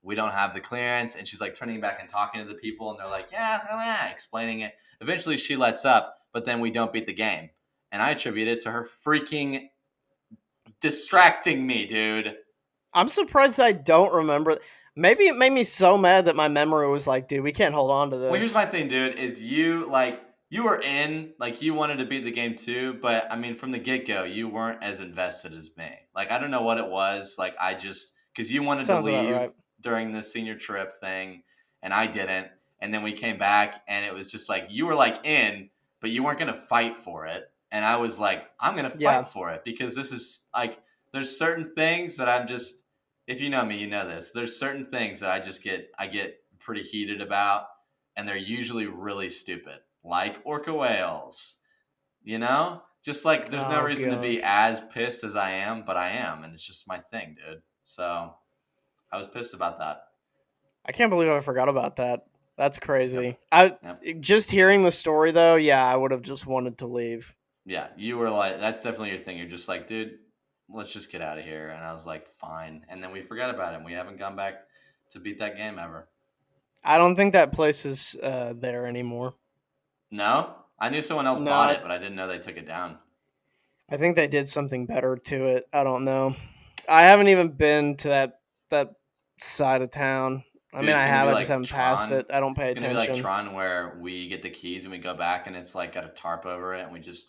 we don't have the clearance. And she's like turning back and talking to the people. And they're like, yeah, yeah, explaining it. Eventually she lets up, but then we don't beat the game. And I attribute it to her freaking distracting me, dude. I'm surprised I don't remember. Maybe it made me so mad that my memory was like, dude, we can't hold on to Well, here's this. my thing, dude. Is you were in like you wanted to beat the game too, but I mean from the get go you weren't as invested as me. Like I don't know what it was. Like I just because you wanted to Sounds about leave right. during the senior trip thing, and I didn't. And then we came back, and it was just like you were like in, but you weren't gonna fight for it. And I was like, I'm gonna fight Yeah. for it because this is like there's certain things that I'm just if you know me, you know this. There's certain things that I get pretty heated about and they're usually really stupid, like orca whales. You know, just like there's no Oh reason to be gosh. as pissed as I am, but I am, and it's just my thing, dude. So I was pissed about that. I can't believe I forgot about that. That's Yep, crazy. I yep, just hearing the story though, yeah, I would have just wanted to leave. yeah. You were like, that's definitely your thing. You're just like, dude, let's just get out of here. And I was like, fine. And then we forgot about it. And we haven't gone back to beat that game ever. I don't think that place is there anymore. No, I knew someone else No, bought it, but I didn't know they took it down. I think they did something better to it. I don't know. I haven't even been to that side of town. I Dude, mean, it's I gonna have. be I just like haven't passed Tron. it. I don't pay It's gonna be like attention. Tron where we get the keys and we go back and it's like got a tarp over it and we just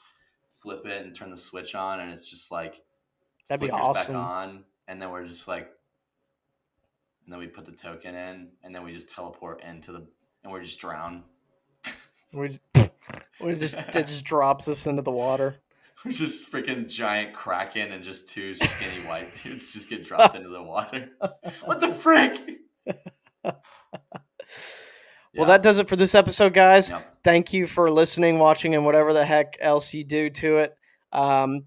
flip it and turn the switch on and it's just like That'd be flickers back awesome. on and then we're just like and then we put the token in and then we just teleport into the and we're just drown. We we just it just drops us into the water. We're just freaking giant kraken and just two skinny white dudes just get dropped into the water. What the frick? Well, Yeah. that does it for this episode, guys. Yep. Thank you for listening, watching, and whatever the heck else you do to it.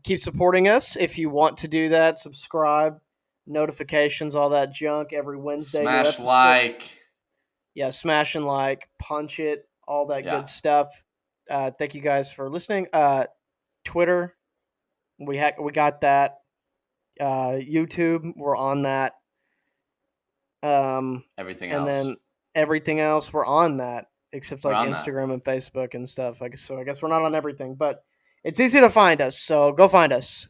Keep supporting us if you want to do that. Subscribe, notifications, all that junk. Every Wednesday, new Smash episode. like. Yeah, smash and like, punch it, all that Yeah. good stuff. Thank you guys for listening. Twitter, we got that. YouTube, we're on that. Everything And else. then everything else, we're on that except We're like on that. Instagram and Facebook and stuff. I guess we're not on everything, but it's easy to find us. So go find us.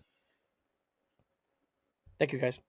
Thank you, guys.